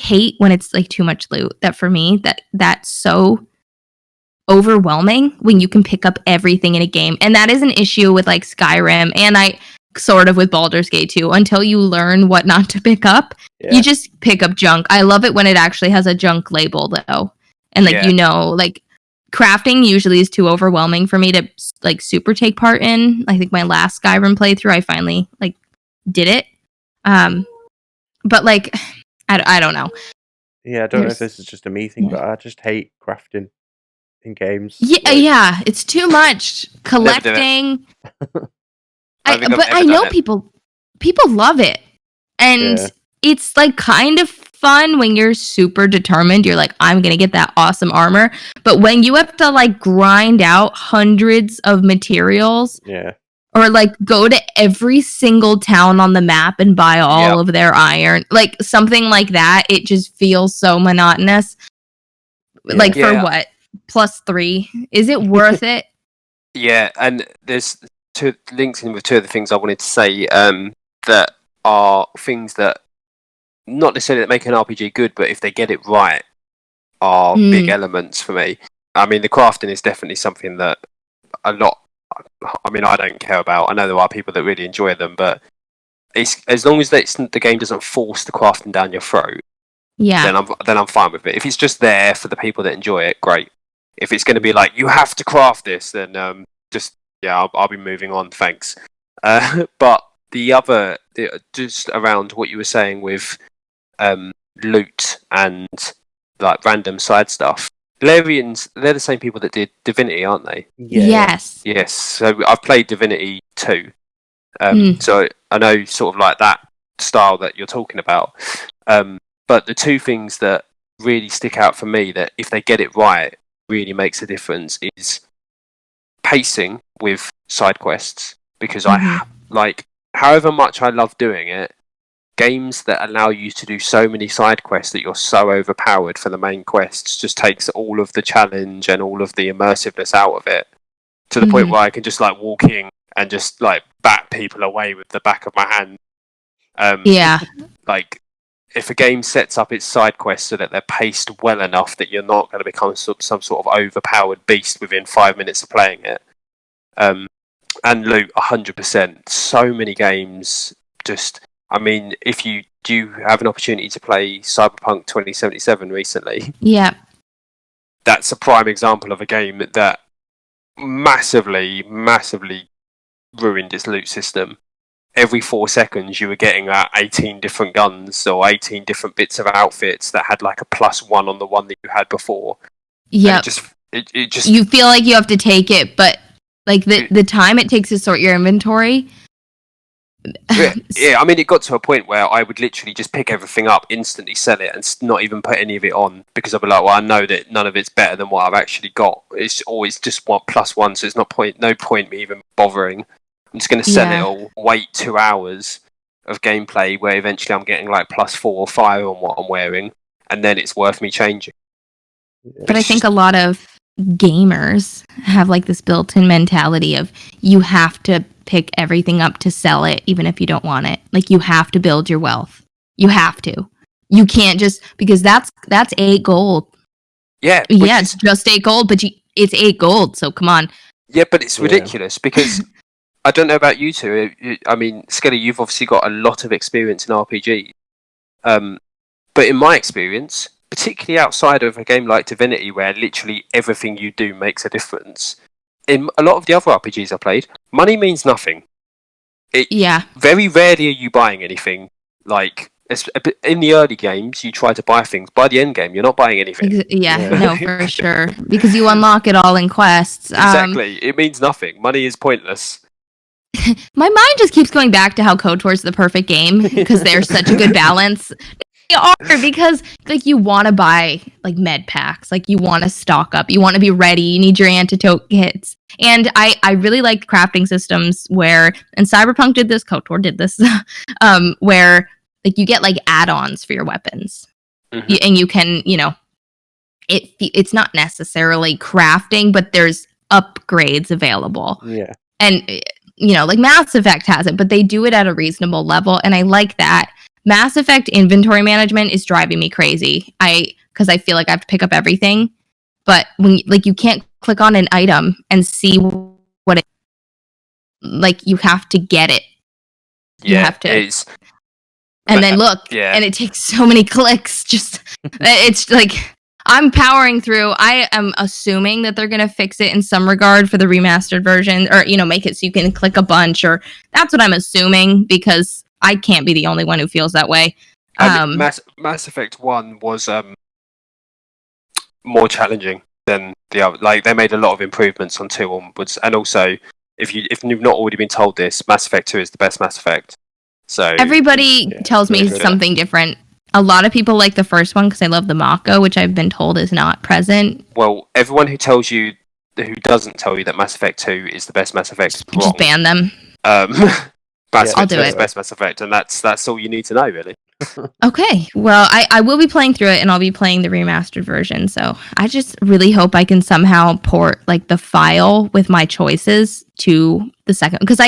hate when it's like too much loot. That for me, that's so overwhelming when you can pick up everything in a game. And that is an issue with like Skyrim and I sort of with Baldur's Gate too. Until you learn what not to pick up, Yeah. you just pick up junk. I love it when it actually has a junk label though. And like like crafting usually is too overwhelming for me to like super take part in. I think my last Skyrim playthrough I finally like did it. But like I don't know. Yeah, I don't know if this is just a me thing, but I just hate crafting in games. Yeah, it's too much collecting. I know people love it, and it's like kind of fun when you're super determined. You're like, I'm gonna get that awesome armor, but when you have to like grind out hundreds of materials, or like go to every single town on the map and buy all of their iron, like something like that, it just feels so monotonous. Like for what? +3? Is it worth it? Yeah, and there's two links in with two of the things I wanted to say that are things that not necessarily that make an RPG good, but if they get it right, are big elements for me. I mean, the crafting is definitely something that I don't care about. I know there are people that really enjoy them, but it's as long as the game doesn't force the crafting down your throat, then I'm fine with it. If it's just there for the people that enjoy it, great. If it's going to be like you have to craft this, then I'll be moving on. Thanks. But just around what you were saying with loot and like random side stuff. Larians, they're the same people that did Divinity, aren't they? Yeah. Yes. So I've played Divinity 2. So I know sort of like that style that you're talking about. But the two things that really stick out for me that if they get it right really makes a difference is pacing with side quests, because I like however much I love doing it, games that allow you to do so many side quests that you're so overpowered for the main quests just takes all of the challenge and all of the immersiveness out of it, to the point where I can just like walk in and just like bat people away with the back of my hand. Like if a game sets up its side quests so that they're paced well enough that you're not going to become some sort of overpowered beast within 5 minutes of playing it. And loot 100%. So many games just... I mean, if you do have an opportunity to play Cyberpunk 2077 recently... Yeah. That's a prime example of a game that massively, massively ruined its loot system. Every 4 seconds you were getting 18 different guns or 18 different bits of outfits that had like a +1 on the one that you had before. Yeah. It just you feel like you have to take it, but like the time it takes to sort your inventory. Yeah, I mean, it got to a point where I would literally just pick everything up, instantly sell it, and not even put any of it on, because I'd be like, well, I know that none of it's better than what I've actually got. It's always just +1, so it's no point me even bothering. I'm just going to sell it all, wait 2 hours of gameplay where eventually I'm getting like +4 or 5 on what I'm wearing, and then it's worth me changing. But I think a lot of gamers have like this built-in mentality of you have to pick everything up to sell it even if you don't want it. Like you have to build your wealth. You have to. You can't just, because that's 8 gold. Yeah. It's just 8 gold, but it's 8 gold, so come on. Yeah, but it's ridiculous because I don't know about you two. I mean, Skele, you've obviously got a lot of experience in RPGs. But in my experience, particularly outside of a game like Divinity, where literally everything you do makes a difference, in a lot of the other RPGs I played, money means nothing. Very rarely are you buying anything. Like, in the early games, you try to buy things. By the end game, you're not buying anything. No, for sure. Because you unlock it all in quests. Exactly. It means nothing. Money is pointless. My mind just keeps going back to how KOTOR's the perfect game, because they're such a good balance. They are, because like you want to buy like med packs, like you want to stock up, you want to be ready, you need your antidote kits. And I really like crafting systems where, and Cyberpunk did this, KOTOR did this, where like you get like add-ons for your weapons. And you can, it's not necessarily crafting, but there's upgrades available. Yeah. And like Mass Effect has it, but they do it at a reasonable level, and I like that. Mass Effect inventory management is driving me crazy. Because I feel like I have to pick up everything, but when you can't click on an item and see what it, like, you have to get it. You have to, and then look, and it takes so many clicks. Just it's like I'm powering through. I am assuming that they're going to fix it in some regard for the remastered version, or make it so you can click a bunch, or that's what I'm assuming, because I can't be the only one who feels that way. Mass Effect 1 was more challenging than the other. Like, they made a lot of improvements on 2 onwards, and also, if you've not already been told this, Mass Effect 2 is the best Mass Effect. So everybody tells me something different. A lot of people like the first one because they love the Mako, which I've been told is not present. Well, everyone who doesn't tell you that Mass Effect 2 is the best Mass Effect is wrong. Just ban them. Mass Effect 2 is the best Mass Effect, and that's all you need to know, really. Okay, well, I will be playing through it, and I'll be playing the remastered version, so I just really hope I can somehow port, like, the file with my choices to the second, because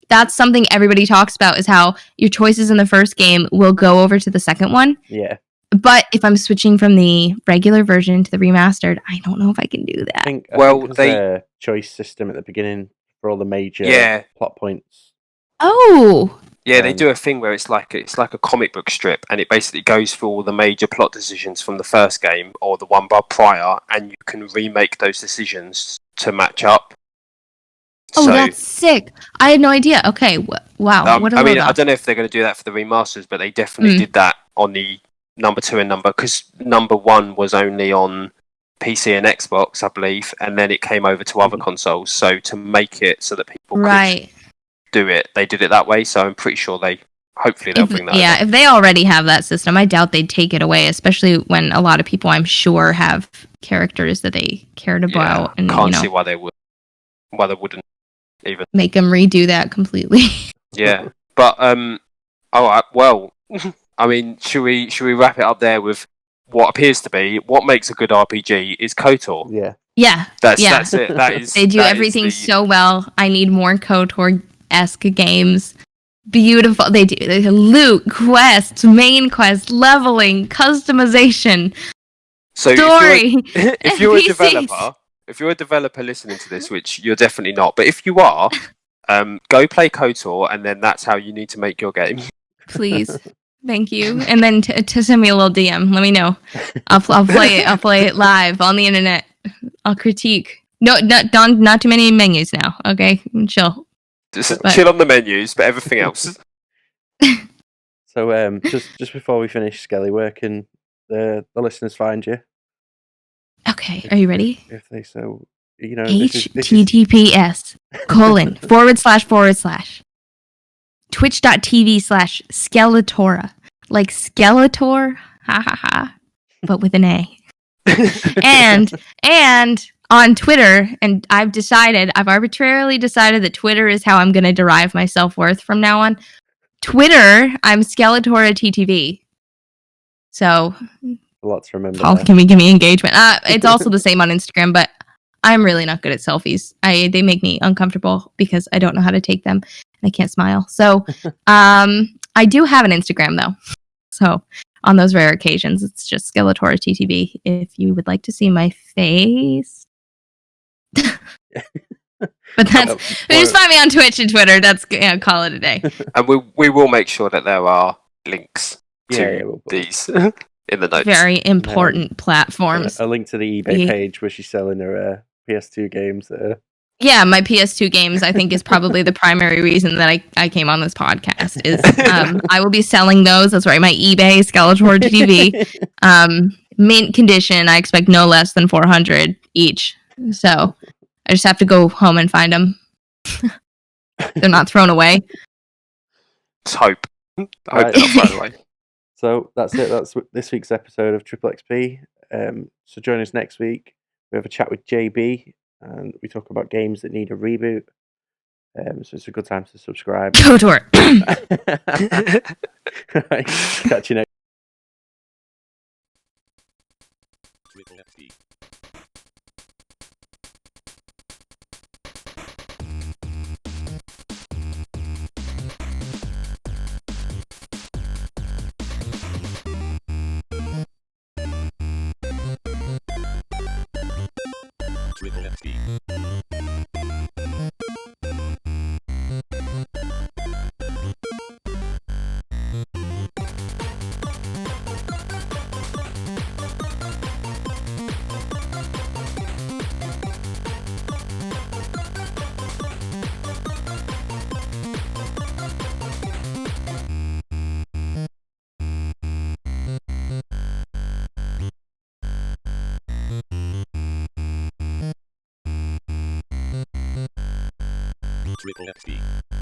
that's something everybody talks about, is how your choices in the first game will go over to the second one. Yeah. But if I'm switching from the regular version to the remastered, I don't know if I can do that. I think there's a choice system at the beginning for all the major plot points. Oh! Yeah, they do a thing where it's like a comic book strip, and it basically goes through all the major plot decisions from the first game or the one prior, and you can remake those decisions to match up. Oh, that's sick! I had no idea. Okay, wow. I don't know if they're going to do that for the remasters, but they definitely did that on the number 2 and because number 1 was only on PC and Xbox, I believe, and then it came over to other consoles. So to make it so that people could do it, they did it that way. So I'm pretty sure hopefully they'll bring that over. Yeah, if they already have that system, I doubt they'd take it away, especially when a lot of people, I'm sure, have characters that they cared about. And can't see why they wouldn't even make them redo that completely. Yeah, but all right, well, I mean, should we wrap it up there with what appears to be what makes a good RPG is KOTOR? Yeah. That's it. That is. They do everything so well. I need more KOTOR-esque games. Beautiful. They do loot, quests, main quest, leveling, customization, story. If you're a developer listening to this, which you're definitely not, but if you are, go play KOTOR, and then that's how you need to make your game. Please. Thank you. And then to send me a little DM. Let me know. I'll play it. I'll play it live on the internet. I'll critique. No, not too many menus now. Okay, chill. Just chill on the menus, but everything else. So, just before we finish, Skele, where can the listeners find you? Okay, are you ready? If they so, https:// twitch.tv/Skeletora, like Skeletor, ha ha ha, but with an A. and on Twitter, and I've arbitrarily decided that Twitter is how I'm going to derive my self-worth from now on. Twitter, I'm Skeletora TTV. So, a lot to remember. Paul, give me engagement. It's also the same on Instagram, but I'm really not good at selfies. They make me uncomfortable because I don't know how to take them. I can't smile. So, I do have an Instagram though. So, on those rare occasions, it's just Skeletora TTV. If you would like to see my face, but just find me on Twitch and Twitter. That's call it a day. And we will make sure that there are links to these in the notes. Very important platforms. A link to the eBay page where she's selling her PS2 games. Yeah, my PS2 games, I think, is probably the primary reason that I came on this podcast. Is I will be selling those. That's right, my eBay Skeletor TV. Mint condition, I expect no less than 400 each. So I just have to go home and find them. They're not thrown away. Let's hope. I hope they're not thrown away. So that's it. That's this week's episode of Triple XP. So join us next week. We have a chat with JB. And we talk about games that need a reboot. So it's a good time to subscribe. KOTOR. Right, catch you next. Triple XP. Triple XP. Triple XP.